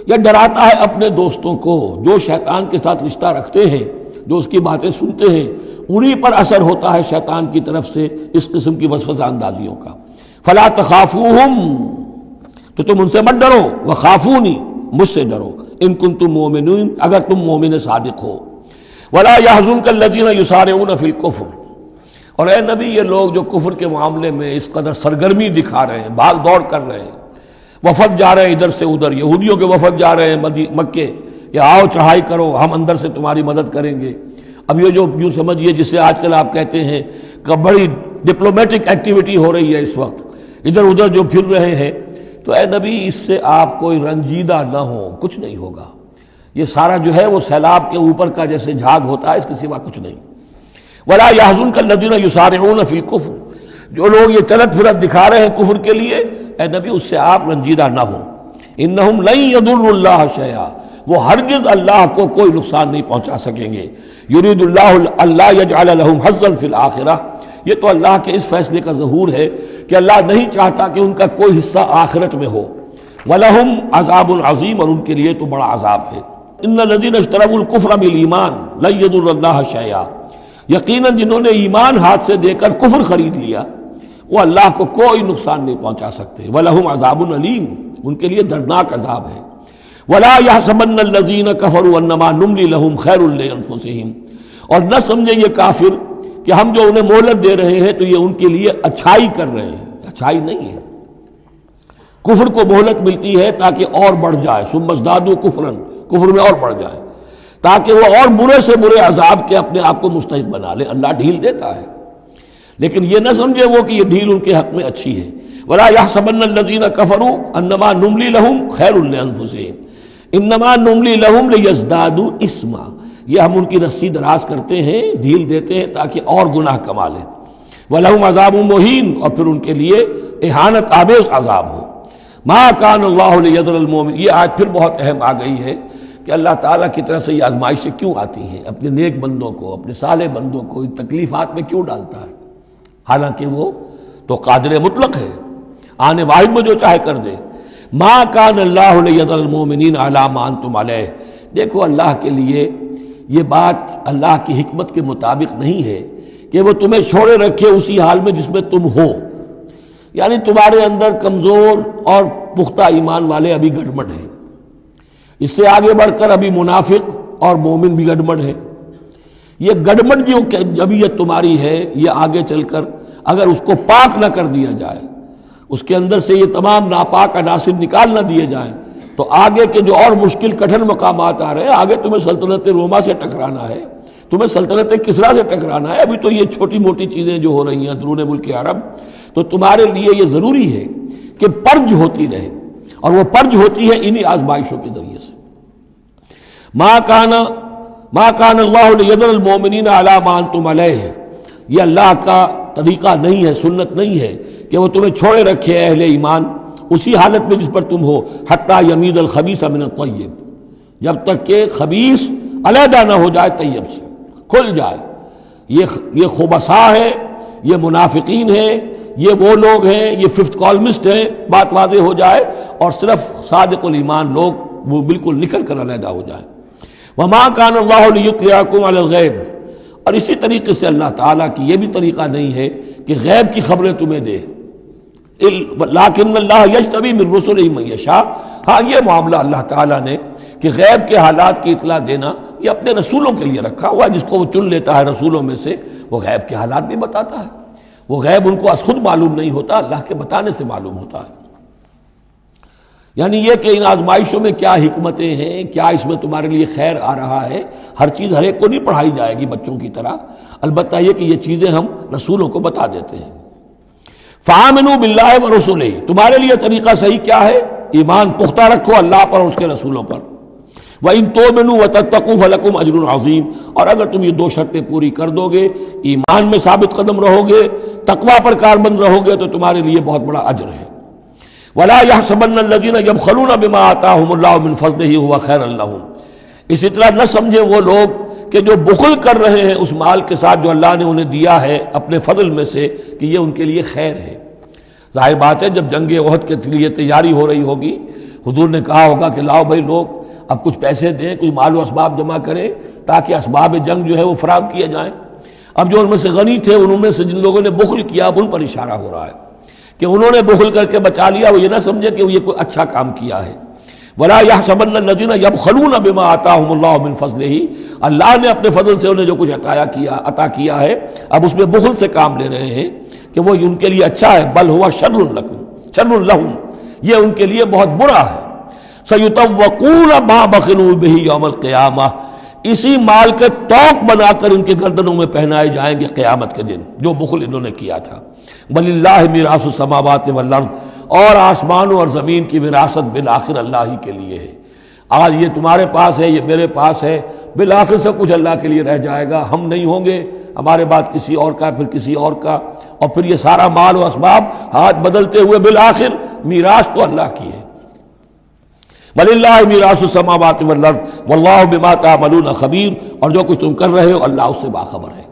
یا ڈراتا ہے اپنے دوستوں کو، جو شیطان کے ساتھ رشتہ رکھتے ہیں، جو اس کی باتیں سنتے ہیں، انہی پر اثر ہوتا ہے شیطان کی طرف سے اس قسم کی وسوسہ اندازیوں کا۔ فلا تخافوہم، تو تم ان سے مت ڈرو، وخافونی، مجھ سے ڈرو، ان کنتم مؤمنین، اگر تم مومن صادق ہو۔ ولا يحزنک الذین یسارعون فی الکفر، اور اے نبی یہ لوگ جو کفر کے معاملے میں اس قدر سرگرمی دکھا رہے ہیں، بھاگ دوڑ کر رہے ہیں، وفد جا رہے ہیں ادھر سے ادھر، یہودیوں کے وفد جا رہے ہیں مکے کہ آؤ چڑھائی کرو، ہم اندر سے تمہاری مدد کریں گے۔ اب یہ جو یوں سمجھیے جسے آج کل آپ کہتے ہیں کہ بڑی ڈپلومیٹک ایکٹیویٹی ہو رہی ہے اس وقت، ادھر ادھر جو پھر رہے ہیں، تو اے نبی اس سے آپ کوئی رنجیدہ نہ ہو، کچھ نہیں ہوگا۔ یہ سارا جو ہے وہ سیلاب کے اوپر کا جیسے جھاگ ہوتا ہے، اس کے سوا کچھ نہیں۔ ولا يحزنک الذین یسارعون فی الکفر، جو لوگ یہ چلت پھرت دکھا رہے ہیں کفر کے لیے، اے نبی اس سے آپ رنجیدہ نہ ہوں۔ انہم لن یضروا اللہ شیئا، وہ ہرگز اللہ کو کوئی نقصان نہیں پہنچا سکیں گے۔ یرید اللہ اللہ یجعل لہم حظا فی الآخرہ، یہ تو اللہ کے اس فیصلے کا ظہور ہے کہ اللہ نہیں چاہتا کہ ان کا کوئی حصہ آخرت میں ہو۔ وَلَهُمْ عَذَابٌ عَظِيمٌ، اور ان کے لیے تو بڑا عذاب ہے۔ إِنَّ الَّذِينَ اشْتَرَوُا الْكُفْرَ بِالْإِيمَانِ لَن يَضُرُّوا اللَّهَ شَيْئًا، یقیناً جنہوں نے ایمان ہاتھ سے دے کر کفر خرید لیا، وہ اللہ کو کوئی نقصان نہیں پہنچا سکتے۔ وَلَهُمْ عَذَابٌ أَلِيمٌ، ان کے لیے دردناک عذاب ہے۔ وَلَا يَحْسَبَنَّ الَّذِينَ كَفَرُوا أَنَّمَا نُمْلِي لَهُمْ خَيْرٌ لِأَنفُسِهِمْ، اور نہ سمجھے یہ کافر کہ ہم جو انہیں مہلت دے رہے ہیں تو یہ ان کے لیے اچھائی کر رہے ہیں، اچھائی نہیں ہے۔ کفر کو مہلت ملتی ہے تاکہ اور بڑھ جائے، ثم ازدادوا کفرا، کفر میں اور بڑھ جائے، تاکہ وہ اور برے سے برے عذاب کے اپنے آپ کو مستحق بنا لے۔ اللہ ڈھیل دیتا ہے، لیکن یہ نہ سمجھے وہ کہ یہ ڈھیل ان کے حق میں اچھی ہے۔ ولا يحسبن الذين كفروا انما نملي لهم خير لانفسهم انما نملي لهم ليزدادوا اثما، یہ ہم ان کی رسی دراز کرتے ہیں، ڈھیل دیتے ہیں تاکہ اور گناہ کما لیں۔ وَلَهُمْ عَذَابٌ مُهِينٌ، اور پھر ان کے لیے اہانت آمیز عذاب ہو۔ مَا كَانَ اللَّهُ لِيَذَرَ الْمُؤْمِنِينَ، یہ آیت پھر بہت اہم آ گئی ہے کہ اللہ تعالیٰ کی طرف سے یہ آزمائشیں کیوں آتی ہیں، اپنے نیک بندوں کو، اپنے صالح بندوں کو ان تکلیفات میں کیوں ڈالتا ہے، حالانکہ وہ تو قادر مطلق ہے، آنے واحد میں جو چاہے کر دے۔ مَا كَانَ اللَّهُ لِيَذَرَ الْمُؤْمِنِينَ عَلَىٰ مَا أَنْتُمْ عَلَيْهِ، دیکھو اللہ کے لیے یہ بات اللہ کی حکمت کے مطابق نہیں ہے کہ وہ تمہیں چھوڑے رکھے اسی حال میں جس میں تم ہو، یعنی تمہارے اندر کمزور اور پختہ ایمان والے ابھی گڑبڑ ہیں، اس سے آگے بڑھ کر ابھی منافق اور مومن بھی گڑبڑ ہیں۔ یہ گڑبڑ جو جبیت تمہاری ہے، یہ آگے چل کر اگر اس کو پاک نہ کر دیا جائے، اس کے اندر سے یہ تمام ناپاک عناصر نکال نہ دیے جائیں، تو آگے کے جو اور مشکل کٹھن مقامات آ رہے ہیں، آگے تمہیں سلطنت روما سے ٹکرانا ہے، تمہیں سلطنت کسریٰ سے ٹکرانا ہے۔ ابھی تو یہ چھوٹی موٹی چیزیں جو ہو رہی ہیں درون ملک عرب، تو تمہارے لیے یہ ضروری ہے کہ پرج ہوتی رہے، اور وہ پرج ہوتی ہے انہی آزمائشوں کے ذریعے سے۔ ما کان اللہ لیذر المؤمنین علی ما انتم علیہ، یہ اللہ کا طریقہ نہیں ہے، سنت نہیں ہے کہ وہ تمہیں چھوڑے رکھے اہل ایمان اسی حالت میں جس پر تم ہو، حتی یمیز الخبیث من الطیب، جب تک کہ خبیث علیحدہ نہ ہو جائے طیب سے، کھل جائے۔ یہ خبثاء ہے، یہ منافقین ہیں، یہ وہ لوگ ہیں، یہ ففتھ کالمسٹ ہیں، بات واضح ہو جائے، اور صرف صادق الایمان لوگ وہ بالکل نکل کر علیحدہ ہو جائے۔ وما کان اللہ لیطلعکم علی الغیب، اور اسی طریقے سے اللہ تعالیٰ کی یہ بھی طریقہ نہیں ہے کہ غیب کی خبریں تمہیں دے، لیکن اللہ یجتبی من رسلہ من یشاء، ہاں یہ معاملہ اللہ تعالیٰ نے کہ غیب کے حالات کی اطلاع دینا یہ اپنے رسولوں کے لیے رکھا ہوا ہے، جس کو وہ چن لیتا ہے رسولوں میں سے، وہ غیب کے حالات بھی بتاتا ہے۔ وہ غیب ان کو از خود معلوم نہیں ہوتا، اللہ کے بتانے سے معلوم ہوتا ہے۔ یعنی یہ کہ ان آزمائشوں میں کیا حکمتیں ہیں، کیا اس میں تمہارے لیے خیر آ رہا ہے، ہر چیز ہر ایک کو نہیں پڑھائی جائے گی بچوں کی طرح، البتہ یہ کہ یہ چیزیں ہم رسولوں کو بتا دیتے ہیں۔ فآمنوا باللہ ورسلہ، تمہارے لیے طریقہ صحیح کیا ہے ایمان پختہ رکھو اللہ پر اور اس کے رسولوں پر. وَإِن تُؤْمِنُوا وَتَتَّقُوا فَلَكُمْ أَجْرٌ عَظِيمٌ. اور اگر تم یہ 2 شرطیں پوری کر دو گے، ایمان میں ثابت قدم رہو گے، تقوی پر کاربند رہو گے، تو تمہارے لیے بہت بڑا اجر ہے. وَلَا يَحْسَبَنَّ الَّذِينَ يَبْخَلُونَ بِمَا آتَاهُمُ اللَّهُ مِنْ فَضْلِهِ هُوَ خَيْرًا لَّهُمْ. اسی طرح نہ سمجھیں وہ لوگ کہ جو بخل کر رہے ہیں اس مال کے ساتھ جو اللہ نے انہیں دیا ہے اپنے فضل میں سے، کہ یہ ان کے لیے خیر ہے. ظاہر بات ہے جب جنگ احد کے لیے تیاری ہو رہی ہوگی، حضور نے کہا ہوگا کہ لاؤ بھائی لوگ اب کچھ پیسے دیں، کچھ مال و اسباب جمع کریں تاکہ اسباب جنگ جو ہے وہ فراہم کیے جائیں. اب جو ان میں سے غنی تھے، انہوں میں سے جن لوگوں نے بخل کیا، اب ان پر اشارہ ہو رہا ہے کہ انہوں نے بخل کر کے بچا لیا. وہ یہ نہ سمجھے کہ یہ کوئی اچھا کام کیا ہے. وَلَا يَحْسَبَنَّ الَّذِينَ يَبْخَلُونَ بِمَا آتَاهُمُ اللَّهُ مِنْ فَضْلِهِ. اللہ نے اپنے فضل سے انہیں جو کچھ عطا کیا ہے، اب اس میں بخل سے کام لے رہے ہیں کہ وہ ان کے لیے اچھا ہے. بل هو شر لهم، یہ ان کے لیے بہت برا ہے. سَيُطَوَّقُونَ مَا بَخِلُوا بِهِ يَوْمَ الْقِيَامَةِ. اسی مال کے توق بنا کر ان کے گردنوں میں پہنائے جائیں گے قیامت کے دن جو بخل انہوں نے کیا تھا. وَلِلَّهِ مِيرَاثُ السَّمَاوَاتِ وَالْأَرْضِ. اور آسمانوں اور زمین کی وراثت بالآخر اللہ ہی کے لیے ہے. آج یہ تمہارے پاس ہے، یہ میرے پاس ہے، بالآخر سب کچھ اللہ کے لیے رہ جائے گا. ہم نہیں ہوں گے، ہمارے بعد کسی اور کا، پھر کسی اور کا، اور پھر یہ سارا مال و اسباب ہاتھ بدلتے ہوئے بالآخر میراث تو اللہ کی ہے. وَلِلَّهِ مِيرَاثُ السَّمَاوَاتِ وَالْأَرْضِ وَاللَّهُ بِمَا تَعْمَلُونَ خَبِيرٌ. اور جو کچھ تم کر رہے ہو اللہ اس سے باخبر ہے.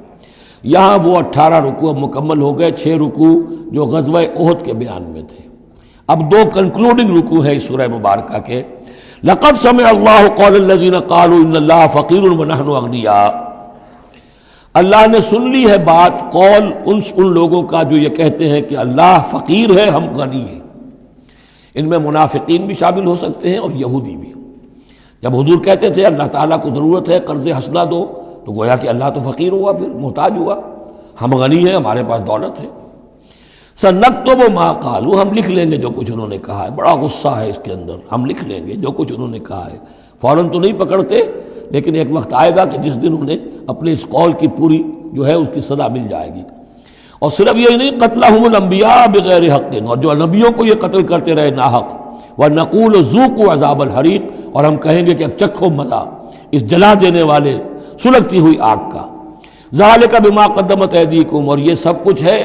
یہاں وہ 18 رکوع اب مکمل ہو گئے. 6 رکوع جو غزوہ احد کے بیان میں تھے. اب 2 کنکلوڈنگ رکوع ہے اس سورہ مبارکہ کے. لَقَدْ سَمِعَ اللَّهُ قَوْلَ الَّذِينَ قَالُوا إِنَّ اللَّهَ فَقِيرٌ وَنَحْنُ أَغْنِيَاءُ. اللہ نے سن لی ہے بات، قول ان لوگوں کا جو یہ کہتے ہیں کہ اللہ فقیر ہے، ہم غنی ہیں. ان میں منافقین بھی شامل ہو سکتے ہیں اور یہودی بھی. جب حضور کہتے تھے اللہ تعالیٰ کو ضرورت ہے قرض حسنہ دو، تو گویا کہ اللہ تو فقیر ہوا، پھر محتاج ہوا. ہم غنی ہیں، ہمارے پاس دولت ہے. سَنَكْتُبُ مَا قَالُوا. ہم لکھ لیں گے جو کچھ انہوں نے کہا ہے. بڑا غصہ ہے اس کے اندر. ہم لکھ لیں گے جو کچھ انہوں نے کہا ہے. فوراً تو نہیں پکڑتے، لیکن ایک وقت آئے گا کہ جس دن انہیں اپنے اس قول کی پوری جو ہے اس کی سزا مل جائے گی. اور صرف یہی نہیں، قتلہم الانبیاء بغیر حق. اور جو نبیوں کو یہ قتل کرتے رہے ناحق. وَنَقُولُ ذُوقُوا عَذَابَ الْحَرِيقِ. اور ہم کہیں گے کہ اب چکھو مزہ اس جلا دینے والے سلگتی ہوئی آگ کا. ذَلِكَ بِمَا قَدَّمَتْ أَيْدِيكُمْ. اور یہ سب کچھ ہے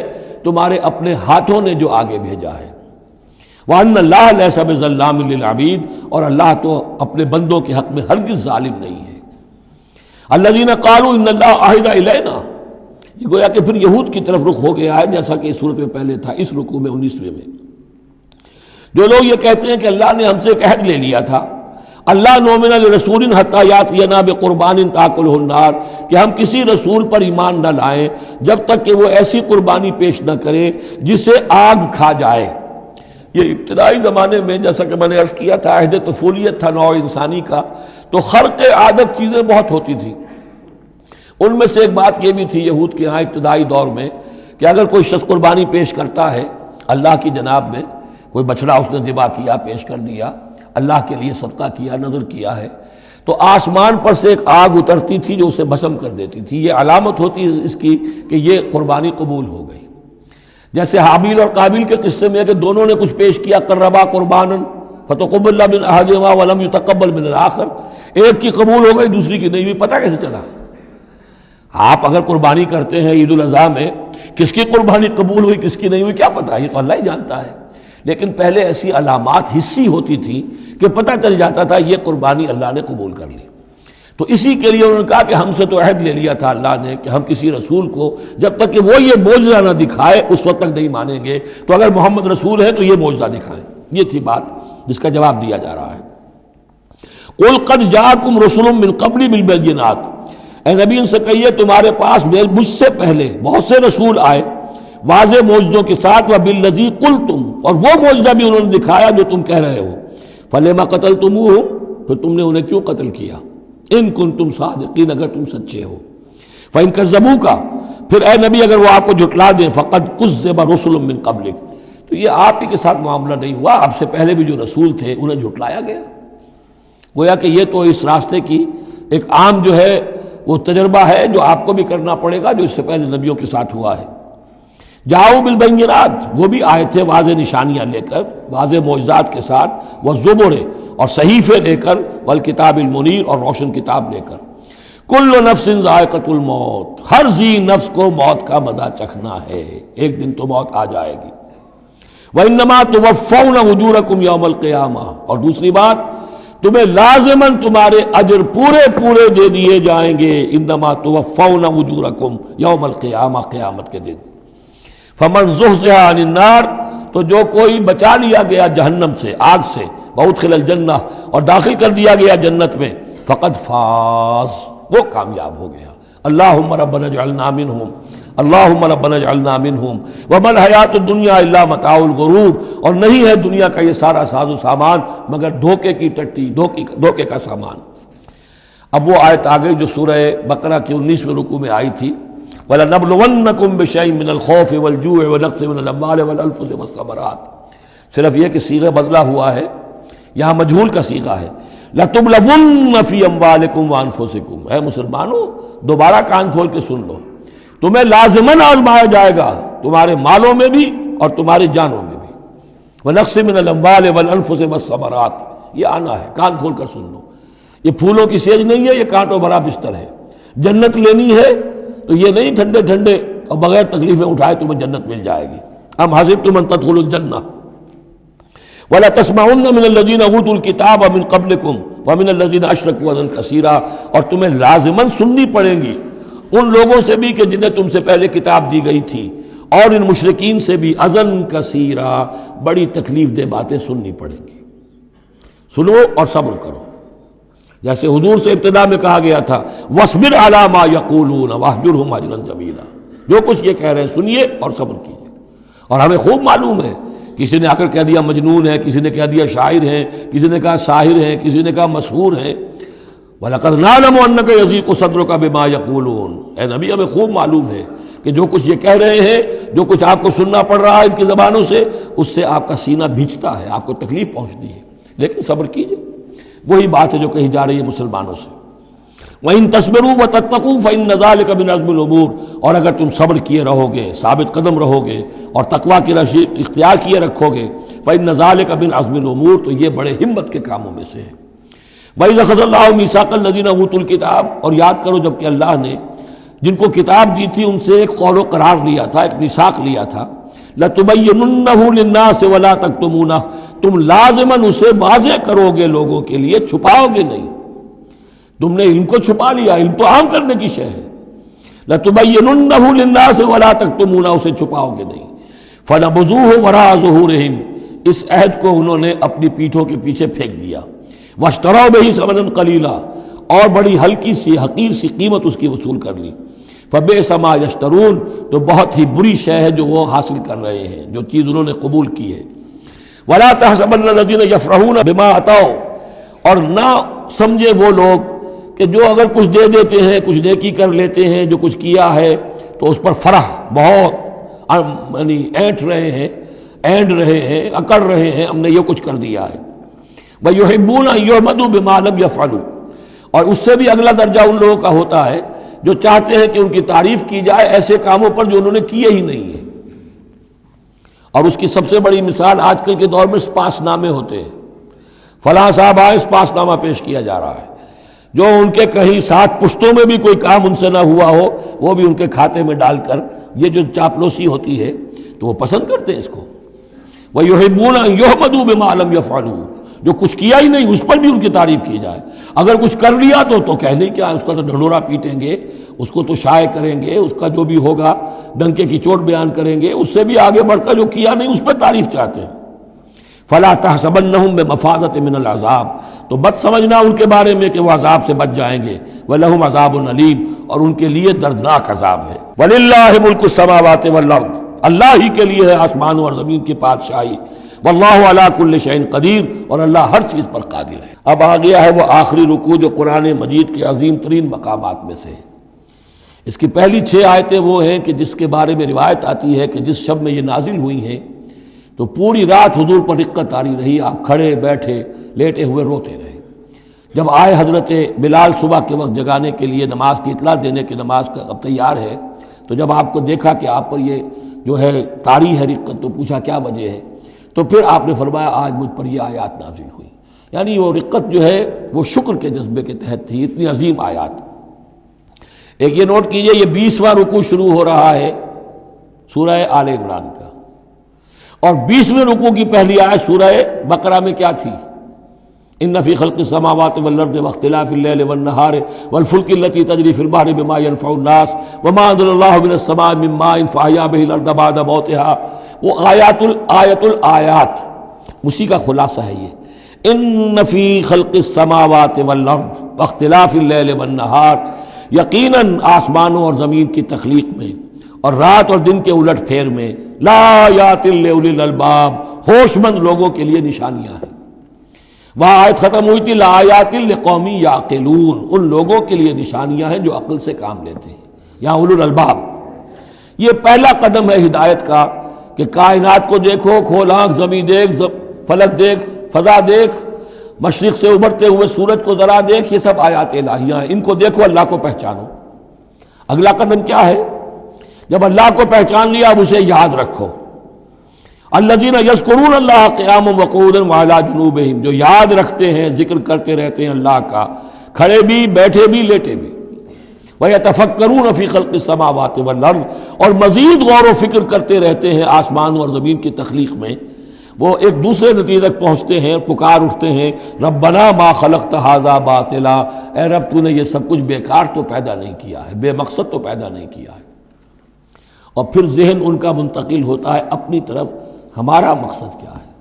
تمہارے اپنے ہاتھوں نے جو آگے بھیجا ہے. وَأَنَّ اللَّهَ لَيْسَ بِظَلَّامٍ لِّلْعَبِيدِ. اور اللہ تو اپنے بندوں کے حق میں ہرگز ظالم نہیں ہے. الَّذِينَ قَالُوا إِنَّ اللَّهَ عَهِدَ إِلَيْنَا. یہ گویا کہ پھر یہود کی طرف رخ ہو گیا ہے، جیسا کہ اس صورت میں پہلے تھا، اس رکوع میں 19ویں میں. جو لوگ یہ کہتے ہیں کہ اللہ نے ہم سے ایک عہد لے لیا تھا، اللہ نؤمن لرسول حتی یاتینا بقربان تاکلہ النار، کہ ہم کسی رسول پر ایمان نہ لائیں جب تک کہ وہ ایسی قربانی پیش نہ کرے جسے آگ کھا جائے. یہ ابتدائی زمانے میں جیسا کہ میں نے عرض کیا تھا، عہد طفولیت تھا نوع انسانی کا، تو خرق عادت چیزیں بہت ہوتی تھیں. ان میں سے ایک بات یہ بھی تھی یہود کے ہاں ابتدائی دور میں کہ اگر کوئی شخص قربانی پیش کرتا ہے اللہ کی جناب میں، کوئی بچڑا اس نے ذبح کیا، پیش کر دیا، اللہ کے لیے صدقہ کیا، نذر کیا ہے، تو آسمان پر سے ایک آگ اترتی تھی جو اسے بھسم کر دیتی تھی. یہ علامت ہوتی ہے اس کی کہ یہ قربانی قبول ہو گئی. جیسے حابیل اور قابیل کے قصے میں ہے کہ دونوں نے کچھ پیش کیا، قربا قربانا فتقبل من احدہما ولم يتقبل من الاخر. ایک کی قبول ہو گئی، دوسری کی نہیں ہوئی. پتہ کیسے چلا؟ آپ اگر قربانی کرتے ہیں عید الاضحیٰ میں، کس کی قربانی قبول ہوئی کس کی نہیں ہوئی کیا پتہ، یہ تو اللہ ہی جانتا ہے. لیکن پہلے ایسی علامات حسی ہوتی تھی کہ پتہ چل جاتا تھا یہ قربانی اللہ نے قبول کر لی. تو اسی کے لیے انہوں نے کہا کہ ہم سے تو عہد لے لیا تھا اللہ نے کہ ہم کسی رسول کو جب تک کہ وہ یہ معجزہ نہ دکھائے اس وقت تک نہیں مانیں گے. تو اگر محمد رسول ہے تو یہ معجزہ دکھائیں. یہ تھی بات جس کا جواب دیا جا رہا ہے. قُلْ قَدْ جَاءَكُمْ رُسُلٌ مِّن قَبْلِي بِالْبَيِّنَاتِ. اے نبی ان سے کہیے تمہارے پاس مجھ سے پہلے بہت سے رسول آئے واضح معجزوں کے ساتھ، وَبِالَّذِي قُلْتُمْ. اور وہ معجزہ بھی انہوں نے دکھایا جو تم کہہ رہے ہو. فَلِمَ قَتَلْتُمُوهُمْ. پھر تم نے انہیں کیوں قتل کیا؟ ان کنتم صادقین، اگر تم سچے ہو. فَإِن كَذَّبُوكَ. پھر اے نبی اگر وہ آپ کو جھٹلا دیں، فَقَدْ كُذِّبَ رُسُلٌ مِّن قَبْلِكَ. تو یہ آپ ہی کے ساتھ معاملہ نہیں ہوا، آپ سے پہلے بھی جو رسول تھے انہیں جھٹلایا گیا. گویا کہ یہ تو اس راستے کی ایک عام جو ہے وہ تجربہ ہے جو آپ کو بھی کرنا پڑے گا جو اس سے پہلے نبیوں کے ساتھ ہوا ہے. جاؤ بالبینات، وہ بھی آئے تھے واضح نشانیاں لے کر، واضح معجزات کے ساتھ، والزبر، اور صحیفے لے کر، والکتاب المنیر، اور روشن کتاب لے کر۔ کل نفس ذائقۃ الموت، ہر ذی نفس کو موت کا مزہ چکھنا ہے، ایک دن تو موت آ جائے گی۔ وَإِنَّمَا تُوَفَّوْنَ أُجُورَكُمْ يَوْمَ الْقِيَامَةِ، اور دوسری بات، تمہیں لازماً تمہارے اجر پورے پورے دے دیے جائیں گے۔ انما توفون اجورکم یوم القیامہ، قیامت کے دن۔ فمن زحزح عن النار، تو جو کوئی بچا لیا گیا جہنم سے، آگ سے، وادخل الجنہ، اور داخل کر دیا گیا جنت میں، فقد فاز، وہ کامیاب ہو گیا۔ اللہم ربنا اجعلنا منہم، اللہم ربنا اجعلنا منہم، وما الحیات الدنیا الا متاع الغرور، اور نہیں ہے دنیا کا یہ سارا ساز و سامان مگر دھوکے کی ٹٹی، دھوکے کا سامان۔ اب وہ آیت آ گئی جو سورہ بقرہ کے 19ویں رکوع میں آئی تھی، وَلَنَبْلُوَنَّكُمْ بِشَيْءٍ مِّنَ الْخَوْفِ وَالْجُوعِ وَنَقْصٍ مِّنَ الْأَمْوَالِ وَالْأَنفُسِ وَالثَّمَرَاتِ، صرف یہ کہ صیغہ بدلا ہوا ہے، یہاں مجہول کا صیغہ ہے۔ لَتُبْلَوُنَّ فِي أَمْوَالِكُمْ وَأَنفُسِكُمْ، اے مسلمانوں دوبارہ کان کھول کے سن لو، تمہیں لازماً آزمایا جائے گا، تمہارے مالوں میں بھی اور تمہاری جانوں میں بھی۔ وَنَقْصٍ مِّنَ الْأَمْوَالِ وَالْأَنفُسِ وَالثَّمَرَاتِ، یہ آنا ہے، کان کھول کر سن لو۔ یہ پھولوں کی سیج نہیں ہے، یہ کانٹوں بھرا بستر ہے۔ جنت لینی ہے تو یہ نہیں ٹھنڈے ٹھنڈے اور بغیر تکلیفیں اٹھائے تمہیں جنت مل جائے گی۔ ام حسبتم ان تدخلوا الجنہ ولا تسمعن من الذين اوتوا الكتاب من قبلكم ومن الذين اشركوا اذى كثيرا، اور تمہیں لازماً سننی پڑیں گی ان لوگوں سے بھی کہ جنہیں تم سے پہلے کتاب دی گئی تھی، اور ان مشرکین سے بھی اذى كثيرا، بڑی تکلیف دہ باتیں سننی پڑیں گی۔ سنو اور صبر کرو، جیسے حضور سے ابتدا میں کہا گیا تھا وَاصْبِرْ عَلَىٰ مَا يَقُولُونَ وَاهْجُرْهُمْ هَجْرًا جَمِيلًا، جو کچھ یہ کہہ رہے ہیں سنیے اور صبر کیجیے۔ اور ہمیں خوب معلوم ہے، کسی نے آ کر کہہ دیا مجنون ہے، کسی نے کہہ دیا شاعر ہے، کسی نے کہا ساحر ہے، کسی نے کہا مسحور ہے۔ وَلَقَدْ نَعْلَمُ أَنَّكَ يَضِيقُ صَدْرُكَ بِمَا يَقُولُونَ، اے نبی ہمیں خوب معلوم ہے کہ جو کچھ یہ کہہ رہے ہیں، جو کچھ آپ کو سننا پڑ رہا ہے ان کی زبانوں سے، اس سے آپ کا سینہ بھیجتا ہے، آپ کو تکلیف پہنچتی ہے، لیکن صبر کیجیے۔ وہی بات ہے جو کہی جا رہی ہے مسلمانوں سے، وَإِن تَصْبِرُوا وَتَتَّقُوا فَإِنَّ ذَلِكَ مِنْ عَزْمِ الْأُمُورِ، اور اگر تم صبر کیے رہو گے، ثابت قدم رہو گے، اور تقویٰ کی رشید اختیار کیے رکھو گے، فَإِنَّ ذَلِكَ مِنْ عَزْمِ الْأُمُورِ، تو یہ بڑے ہمت کے کاموں میں سے ہے۔ وَإِذْ أَخَذَ اللَّهُ مِيثَاقَ الَّذِينَ أُوتُوا الْكِتَابَ، اور یاد کرو جب کہ اللہ نے جن کو کتاب دی تھی ان سے ایک قول و قرار لیا تھا، ایک میثاق لیا تھا، لَتُبَيِّنُنَّهُ لِلنَّاسِ وَلَا تَكْتُمُونَهُ، تم لازماً اسے واضح کرو گے لوگوں کے لیے، چھپاؤ گے نہیں۔ تم نے علم کو چھپا لیا، علم تو عام کرنے کی شے ہے۔ لَتُبَيِّنُنَّهُ لِلنَّاسِ وَلَا تَكْتُمُونَهُ، اسے چھپاؤ گے نہیں۔ فَنَبَذُوهُ وَرَاءَ ظُهُورِهِمْ، اس عہد کو انہوں نے اپنی پیٹھوں کے پیچھے پھینک دیا۔ وَاشْتَرَوْا بِهِ ثَمَنًا قَلِيلًا، اور بڑی ہلکی سی حقیر سی قیمت اس کی وصول کر لی۔ فَبِئْسَ مَا يَشْتَرُونَ، تو بہت ہی بری شے ہے جو وہ حاصل کر رہے ہیں، جو چیز انہوں نے قبول کی ہے۔ وَلَا تَحْسَبَنَّ الَّذِينَ يَفْرَحُونَ بِمَا أَتَوْا، اور نہ سمجھے وہ لوگ کہ جو اگر کچھ دے دیتے ہیں، کچھ نیکی کر لیتے ہیں، جو کچھ کیا ہے تو اس پر فرح بہت یعنی اینٹ رہے ہیں، اینڈ رہے ہیں، اکڑ رہے ہیں، ہم نے یہ کچھ کر دیا ہے۔ وَيُحِبُّونَ أَن يُحْمَدُوا بِمَا لَمْ يَفْعَلُوا، اور اس سے بھی اگلا درجہ ان لوگوں کا ہوتا ہے جو چاہتے ہیں کہ ان کی تعریف کی جائے ایسے کاموں پر جو انہوں نے کیے ہی نہیں ہیں۔ اور اس کی سب سے بڑی مثال آج کل کے دور میں سپاس نامے ہوتے ہیں، فلاں صاحب آئے سپاس نامہ پیش کیا جا رہا ہے، جو ان کے کہیں 7 پشتوں میں بھی کوئی کام ان سے نہ ہوا ہو وہ بھی ان کے کھاتے میں ڈال کر، یہ جو چاپلوسی ہوتی ہے تو وہ پسند کرتے ہیں اس کو۔ وَيُحِبُّونَ أَن يُحْمَدُوا بِمَا لَمْ يَفْعَلُوا، جو کچھ کیا ہی نہیں اس پر بھی ان کی تعریف کی جائے، اگر کچھ کر لیا تو کہنے کیا، اس کا تو ڈھنڈورا پیٹیں گے، اس کو تو شائع کریں گے، اس کا جو بھی ہوگا ڈنکے کی چوٹ بیان کریں گے، اس سے بھی آگے بڑھ کر جو کیا نہیں اس پر تعریف چاہتے ہیں۔ فَلَا تَحْسَبَنَّهُمْ بِمَفَازَةٍ مِّنَ الْعَذَابِ، تو بد سمجھنا ان کے بارے میں کہ وہ عذاب سے بچ جائیں گے۔ وَلَهُمْ عَذَابٌ أَلِيمٌ، اور ان کے لیے دردناک عذاب ہے۔ وَلِلَّهِ مُلْكُ السَّمَاوَاتِ وَالْأَرْضِ، اللہ ہی کے لیے ہے آسمانوں اور زمین کی بادشاہی۔ واللہ علی کل شیء قدیر، اور اللہ ہر چیز پر قادر ہے۔ اب آ گیا ہے وہ آخری رکوع جو قرآن مجید کے عظیم ترین مقامات میں سے ہے۔ اس کی پہلی 6 آیتیں وہ ہیں کہ جس کے بارے میں روایت آتی ہے کہ جس شب میں یہ نازل ہوئی ہیں تو پوری رات حضور پر رقت آری رہی، آپ کھڑے بیٹھے لیٹے ہوئے روتے رہے۔ جب آئے حضرت بلال صبح کے وقت جگانے کے لیے، نماز کی اطلاع دینے کہ نماز کا اب تیار ہے، تو جب آپ کو دیکھا کہ آپ پر یہ جو ہے طاری ہے رقت، تو پوچھا کیا وجہ ہے، تو پھر آپ نے فرمایا آج مجھ پر یہ آیات نازل ہوئی. یعنی وہ رقت جو ہے وہ شکر کے جذبے کے تحت تھی، اتنی عظیم آیات. ایک یہ نوٹ کیجئے، یہ 20واں رکوع شروع ہو رہا ہے سورہ آل عمران کا، اور 20ویں رکوع کی پہلی آیت سورہ بقرہ میں کیا تھی؟ ان فی خلق السماوات والارض واختلاف اللیل والنہار والفلک التی تجری فی البحر بما ينفع الناس وما انزل اللہ من السماء من ماء فاحیا به الارض بعد موتها. وہ آیت الآیات اسی کا خلاصہ ہے یہ. ان فی خلق السماوات والارض واختلاف اللیل والنہار، یقیناً آسمانوں اور زمین کی تخلیق میں اور رات اور دن کے الٹ پھیر میں، لا آیات لأولی الالباب، ہوش مند لوگوں کے لیے نشانیاں ہیں. وہاں آیت ختم ہوئی تھی لا آیات لقوم یعقلون، ان لوگوں کے لیے نشانیاں ہیں جو عقل سے کام لیتے ہیں، یا اولو الالباب. یہ پہلا قدم ہے ہدایت کا کہ کائنات کو دیکھو، کھول آنکھ، زمین دیکھ، فلک دیکھ، فضا دیکھ، مشرق سے ابھرتے ہوئے سورج کو ذرا دیکھ، یہ سب آیات الہیہ ہیں، ان کو دیکھو، اللہ کو پہچانو. اگلا قدم کیا ہے؟ جب اللہ کو پہچان لیا اب اسے یاد رکھو. الذین یذکرون اللہ قیاما وقعودا وعلی جنوبہم، جو یاد رکھتے ہیں، ذکر کرتے رہتے ہیں اللہ کا، کھڑے بھی، بیٹھے بھی، لیٹے بھی. وَيَتَفَكَّرُونَ فِي خَلْقِ السَّمَاوَاتِ وَالْأَرْضِ، اور مزید غور و فکر کرتے رہتے ہیں آسمان اور زمین کی تخلیق میں. وہ ایک دوسرے نتیجے تک پہنچتے ہیں، پکار اٹھتے ہیں ربنا ما خلقت ھذا باطلا، اے رب تو نے یہ سب کچھ بیکار تو پیدا نہیں کیا ہے، بے مقصد تو پیدا نہیں کیا ہے. اور پھر ذہن ان کا منتقل ہوتا ہے اپنی طرف، ہمارا مقصد کیا ہے،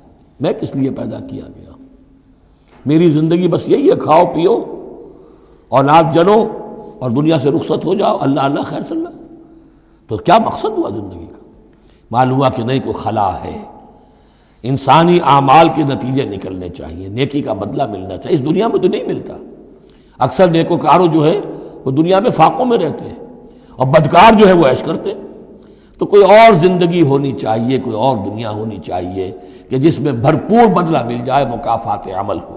میں کس لیے پیدا کیا گیا، میری زندگی بس یہی ہے، کھاؤ پیو، اولاد جنو اور دنیا سے رخصت ہو جاؤ، اللہ اللہ خیر صلی اللہ. تو کیا مقصد ہوا زندگی کا؟ معلوم ہوا کہ نہیں، کوئی خلا ہے. انسانی اعمال کے نتیجے نکلنے چاہیے، نیکی کا بدلہ ملنا چاہیے. اس دنیا میں تو نہیں ملتا. اکثر نیکوکاروں جو ہے وہ دنیا میں فاقوں میں رہتے ہیں، اور بدکار جو ہے وہ عیش کرتے ہیں. تو کوئی اور زندگی ہونی چاہیے، کوئی اور دنیا ہونی چاہیے کہ جس میں بھرپور بدلہ مل جائے، مکافات عمل ہو.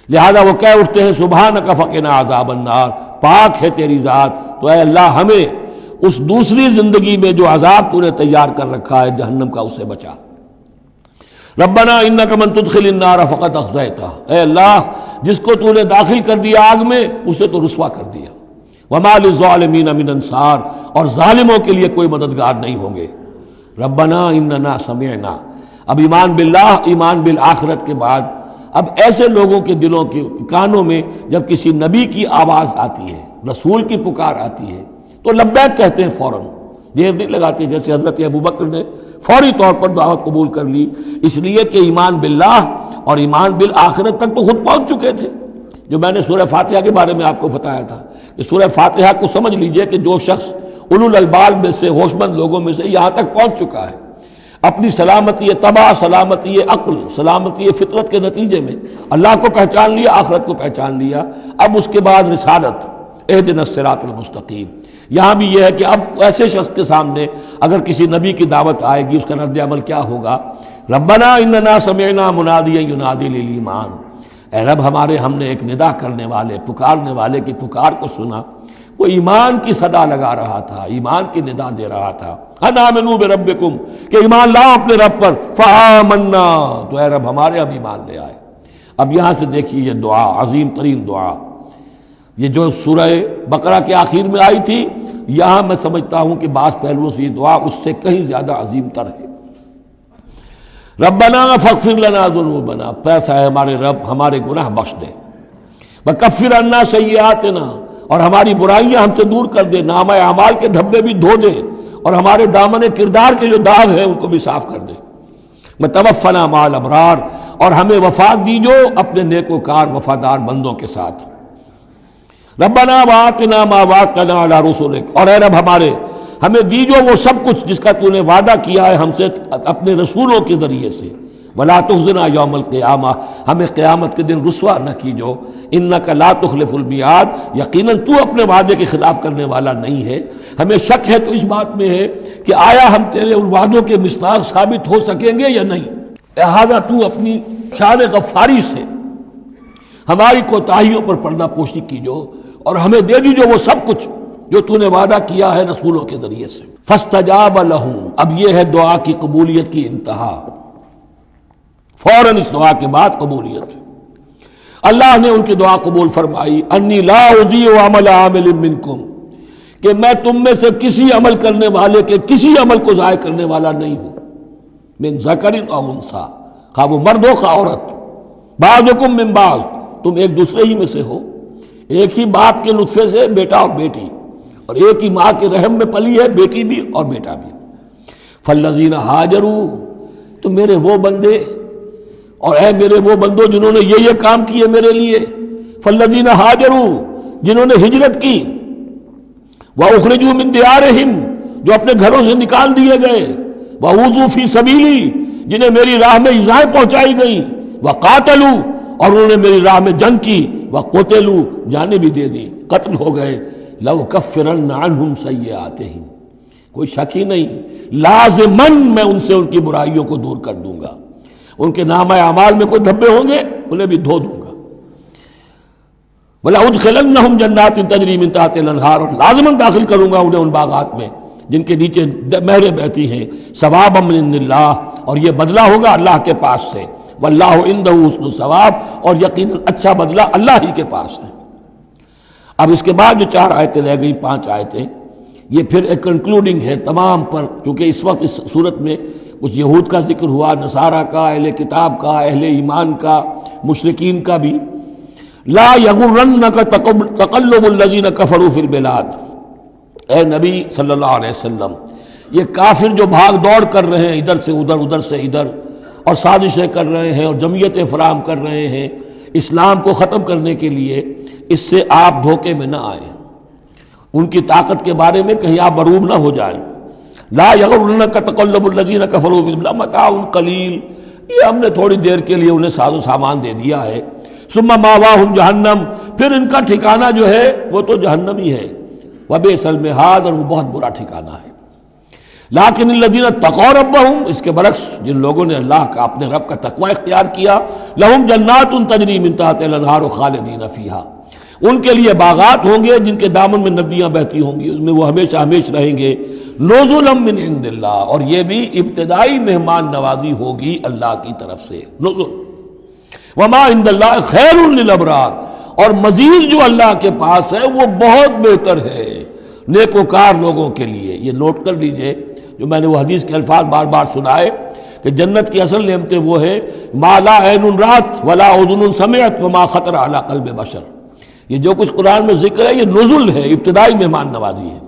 لہذا وہ کہہ اٹھتے ہیں سبحانک فقنا عذاب النار، پاک ہے تیری ذات، تو اے اللہ ہمیں اس دوسری زندگی میں جو عذاب تو نے تیار کر رکھا ہے جہنم کا، اس سے بچا. ربنا انک من تدخل النار فقد اخزیتہ، اے اللہ جس کو تو نے داخل کر دیا آگ میں اسے تو رسوا کر دیا. وما للظالمین من انصار، اور ظالموں کے لیے کوئی مددگار نہیں ہوں گے. ربنا اننا سمعنا، اب ایمان باللہ، ایمان بالآخرت کے بعد اب ایسے لوگوں کے دلوں کے کانوں میں جب کسی نبی کی آواز آتی ہے، رسول کی پکار آتی ہے تو لبیک کہتے ہیں فوراً، دیر نہیں لگاتے. جیسے حضرت ابوبکر نے فوری طور پر دعوت قبول کر لی، اس لیے کہ ایمان باللہ اور ایمان بالآخرت تک تو خود پہنچ چکے تھے. جو میں نے سورہ فاتحہ کے بارے میں آپ کو بتایا تھا کہ سورہ فاتحہ کو سمجھ لیجئے کہ جو شخص اولو الالباب میں سے، ہوش مند لوگوں میں سے یہاں تک پہنچ چکا ہے، اپنی سلامتی طبع، سلامتی عقل، سلامتی فطرت کے نتیجے میں اللہ کو پہچان لیا، آخرت کو پہچان لیا. اب اس کے بعد رسالت، اہدنا الصراط المستقیم. یہاں بھی یہ ہے کہ اب ایسے شخص کے سامنے اگر کسی نبی کی دعوت آئے گی، اس کا رد عمل کیا ہوگا؟ ربنا اننا سمعنا منادیا ینادی للایمان، اے رب ہم نے ایک ندا کرنے والے، پکارنے والے کی پکار کو سنا. وہ ایمان کی صدا لگا رہا تھا، ایمان کی ندا دے رہا تھا. ان آمنوا بربکم، کہ ایمان لاؤ اپنے رب پر. فآمنا، تو اے رب ہمارے اب ایمان لے آئے. اب یہاں سے دیکھیے یہ دعا، عظیم ترین دعا، یہ جو سورہ بقرہ کے آخر میں آئی تھی، یہاں میں سمجھتا ہوں کہ بعض پہلوؤں سے یہ دعا اس سے کہیں زیادہ عظیم تر ہے. ربنا فاغفر لنا ذنوبنا، پیسہ ہے ہمارے رب ہمارے گناہ بخش دے. وکفر عنا سیئاتنا، اور ہماری برائیاں ہم سے دور کر دے، نامہ اعمال کے دھبے بھی دھو دے، اور ہمارے دامن کردار کے جو داغ ہیں ان کو بھی صاف کر دے. وتوفنا مع الابرار، اور ہمیں وفات دیجو اپنے نیکوکار وفادار بندوں کے ساتھ. ربنا وآتنا ما وعدتنا علی رسلک، اور اے رب ہمیں دیجو وہ سب کچھ جس کا تو نے وعدہ کیا ہے ہم سے اپنے رسولوں کے ذریعے سے. ولا تخزنا یوم القیامہ، ہمیں قیامت کے دن رسوا نہ کیجو. انک لا تخلف المیعاد، یقیناً تو اپنے وعدے کے خلاف کرنے والا نہیں ہے. ہمیں شک ہے تو اس بات میں ہے کہ آیا ہم تیرے ان وعدوں کے مصداق ثابت ہو سکیں گے یا نہیں. لہذا تو اپنی شان غفاری سے ہماری کوتاہیوں پر پردہ پوشی کیجو، اور ہمیں دے دیجو وہ سب کچھ جو تو نے وعدہ کیا ہے رسولوں کے ذریعے سے۔ فاستجاب لہم، اب یہ ہے دعا کی قبولیت کی انتہا، فوراً اس دعا کے بعد قبولیت۔ اللہ نے ان کی دعا قبول فرمائی، انی لا اضیع عمل عامل منکم، کہ میں تم میں سے کسی عمل کرنے والے کے کسی عمل کو ضائع کرنے والا نہیں ہوں، من ذکر او انثی، خواہ وہ مرد ہو خواہ عورت، بعضکم من بعض، تم ایک دوسرے ہی میں سے ہو، ایک ہی باپ کے نطفے سے بیٹا اور بیٹی، اور ایک ہی ماں کے رحم میں پلی ہے بیٹی بھی اور بیٹا بھی۔ فالذین ہاجروا، تو میرے وہ بندے اور اے میرے وہ بندوں جنہوں نے یہ کام کیے میرے لیے، فالذین ہاجروا، جنہوں نے ہجرت کی، وَأُخْرِجُوا مِن دِيَارِهِمْ، جو اپنے گھروں سے نکال دیے گئے، وَأُوذُوا فِي سَبِيلِي، جنہیں میری راہ میں ایذائیں پہنچائی گئیں، وَقَاتَلُوا، اور انہوں نے میری راہ میں جنگ کی، وَقُتِلُوا، جانیں بھی دے دی، قتل ہو گئے، لَأُكَفِّرَنَّ عَنْهُمْ سَيِّئَاتِهِمْ، کوئی شک ہی نہیں، لازماً میں ان سے ان کی برائیوں کو دور کر دوں گا، ان کے نامہ اعمال میں کوئی دھبے ہوں گے انہیں بھی دھو دوں گا، وَلَأُدْخِلَنَّهُمْ جَنَّاتٍ تَجْرِي مِن تَحْتِهَا الْأَنْهَارُ، اور لازماً داخل کروں گا انہیں ان باغات میں جن کے نیچے نہریں بہتی ہیں، ثوابا من عند اللہ، اور یہ بدلہ ہوگا اللہ کے پاس سے، واللہ عنده حسن الثواب، اور یقیناً اچھا بدلہ اللہ ہی کے پاس ہے۔ اب اس کے بعد جو 4 آیتیں رہ گئی، 5 آیتیں، یہ پھر ایک کنکلوڈنگ ہے تمام پر، چونکہ اس وقت اس صورت میں کچھ یہود کا ذکر ہوا، نصارہ کا، اہل کتاب کا، اہل ایمان کا، مشرکین کا بھی۔ لا یغرنک تقلب الذین کفروا فی البلاد، اے نبی صلی اللہ علیہ وسلم، یہ کافر جو بھاگ دوڑ کر رہے ہیں ادھر سے ادھر، ادھر سے ادھر، اور سازشیں کر رہے ہیں اور جمعیتیں فراہم کر رہے ہیں اسلام کو ختم کرنے کے لیے، اس سے آپ دھوکے میں نہ آئیں، ان کی طاقت کے بارے میں کہیں آپ مغرور نہ ہو جائیں۔ لا یغرنک تقلب الذین کفروا فی البلاد متاع قلیل، یہ ہم نے تھوڑی دیر کے لیے انہیں ساز و سامان دے دیا ہے، ثم ماواہم جہنم، پھر ان کا ٹھکانہ جو ہے وہ تو جہنم ہی ہے، وبئس المہاد، اور وہ بہت برا ٹھکانہ ہے۔ لیکن الذین اتقوا ربہم، اس کے برعکس جن لوگوں نے اللہ کا اپنے رب کا تقوی اختیار کیا، لہم جنات تجری من تحتہا الانہار خالدین فیہا، ان کے لیے باغات ہوں گے جن کے دامن میں ندیاں بہتی ہوں گی، ان میں وہ ہمیشہ ہمیشہ رہیں گے، نزلا من عند اللہ، اور یہ بھی ابتدائی مہمان نوازی ہوگی اللہ کی طرف سے، نزل، وما عند اللہ خیر للابرار، اور مزید جو اللہ کے پاس ہے وہ بہت بہتر ہے نیکوکار لوگوں کے لیے۔ یہ نوٹ کر لیجئے، جو میں نے وہ حدیث کے الفاظ بار بار سنائے کہ جنت کی اصل نعمتیں وہ ہیں ما لا عین رات ولا اذن سمعت وما خطر علی قلب بشر، یہ جو کچھ قرآن میں ذکر ہے یہ نزل ہے، ابتدائی مہمان نوازی ہے۔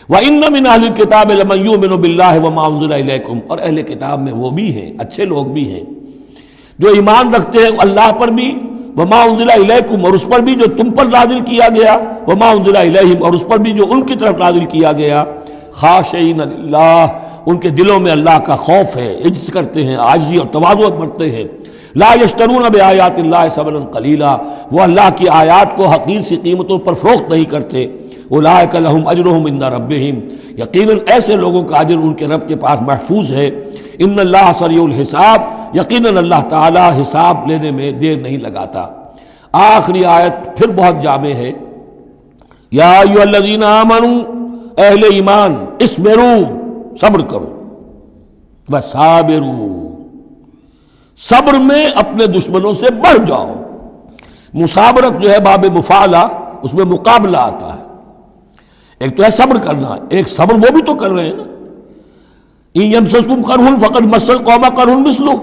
وَإِنَّ مِنْ أَهْلِ الْكِتَابِ لَمَنْ يُؤْمِنُ بِاللَّهِ وَمَا أُنزِلَ إِلَيْكُمْ، اور اہل کتاب میں وہ بھی ہیں، اچھے لوگ بھی ہیں جو ایمان رکھتے ہیں اللہ پر بھی، وما انزل الیکم، اور اس پر بھی جو تم پر نازل کیا گیا، وما انزل الیہم، اور اس پر بھی جو ان کی طرف نازل کیا گیا، خاشعین للہ، ان کے دلوں میں اللہ کا خوف ہے، عجز کرتے ہیں، عاجزی اور تواضع برتتے ہیں۔ لا یشترون بآیات اللہ ثمنا قلیلا، وہ اللہ کی آیات کو حقیر سی قیمتوں پر فروخت نہیں کرتے۔ اولئک لہم اجرہم عند ربہم، یقیناً ایسے لوگوں کا اجر ان کے رب کے پاس محفوظ ہے۔ ان اللہ سریع الحساب، یقیناً اللہ تعالی حساب لینے میں دیر نہیں لگاتا۔ آخری آیت پھر بہت جامع ہے، یا ایھا الذین آمنوا، اہل ایمان، اصبروا، صبر کرو، وصابروا، صبر میں اپنے دشمنوں سے بڑھ جاؤ۔ مصابرت جو ہے باب مفعلہ، اس میں مقابلہ آتا ہے، ایک تو ہے صبر کرنا، ایک صبر وہ بھی تو کر رہے ہیں نا، ان یمسسکم قرح فقد مس القوم قرح مثلہ،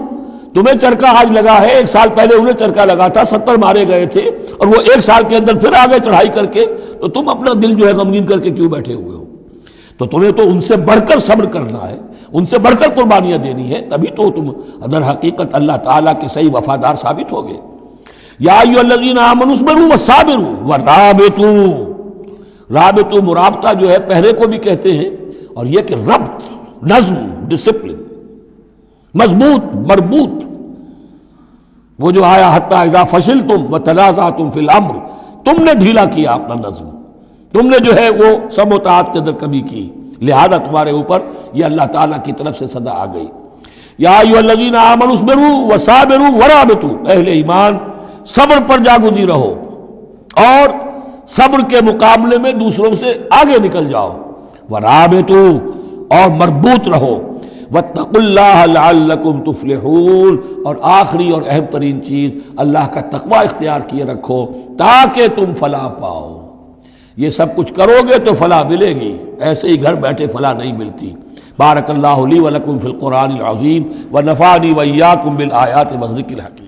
تمہیں چرکا آج لگا ہے، 1 سال پہلے انہیں چرکا لگا تھا، 70 مارے گئے تھے، اور وہ 1 سال کے اندر پھر آگے چڑھائی کر کے، تو تم اپنا دل جو ہے غمگین کر کے کیوں بیٹھے ہوئے ہو؟ تو تمہیں تو ان سے بڑھ کر صبر کرنا ہے، ان سے بڑھ کر قربانیاں دینی ہے، تبھی تو تم در حقیقت اللہ تعالیٰ کے صحیح وفادار ثابت ہوگے۔ یا ایھا الذین آمنوا اصبروا وصابروا ورابطوا، رابطوا مرابطہ جو ہے پہرے کو بھی کہتے ہیں، اور یہ کہ ربط، نظم، ڈسپلن، مضبوط، مربوط، وہ جو آیا حتی اذا فشلتم وتنازعتم فی الامر، تم نے ڈھیلا کیا اپنا نظم، تم نے جو ہے وہ سب اطاعت کے اندر کمی کی، لہذا تمہارے اوپر یہ اللہ تعالیٰ کی طرف سے صدا آ گئی۔ یا ایھا الذین آمنوا اصبروا وصابروا ورابطوا، اہل ایمان صبر پر جاگزی رہو اور صبر کے مقابلے میں دوسروں سے آگے نکل جاؤ، ورابطوا اور مربوط رہو، واتقوا اللہ لعلکم تفلحون اور آخری اور اہم ترین چیز اللہ کا تقوی اختیار کیے رکھو تاکہ تم فلاح پاؤ۔ یہ سب کچھ کرو گے تو فلاح ملے گی، ایسے ہی گھر بیٹھے فلاح نہیں ملتی۔ بارک اللہ لی ولکم فی القرآن العظیم ونفعنی وإیاکم بالآیات والذکر الحکیم۔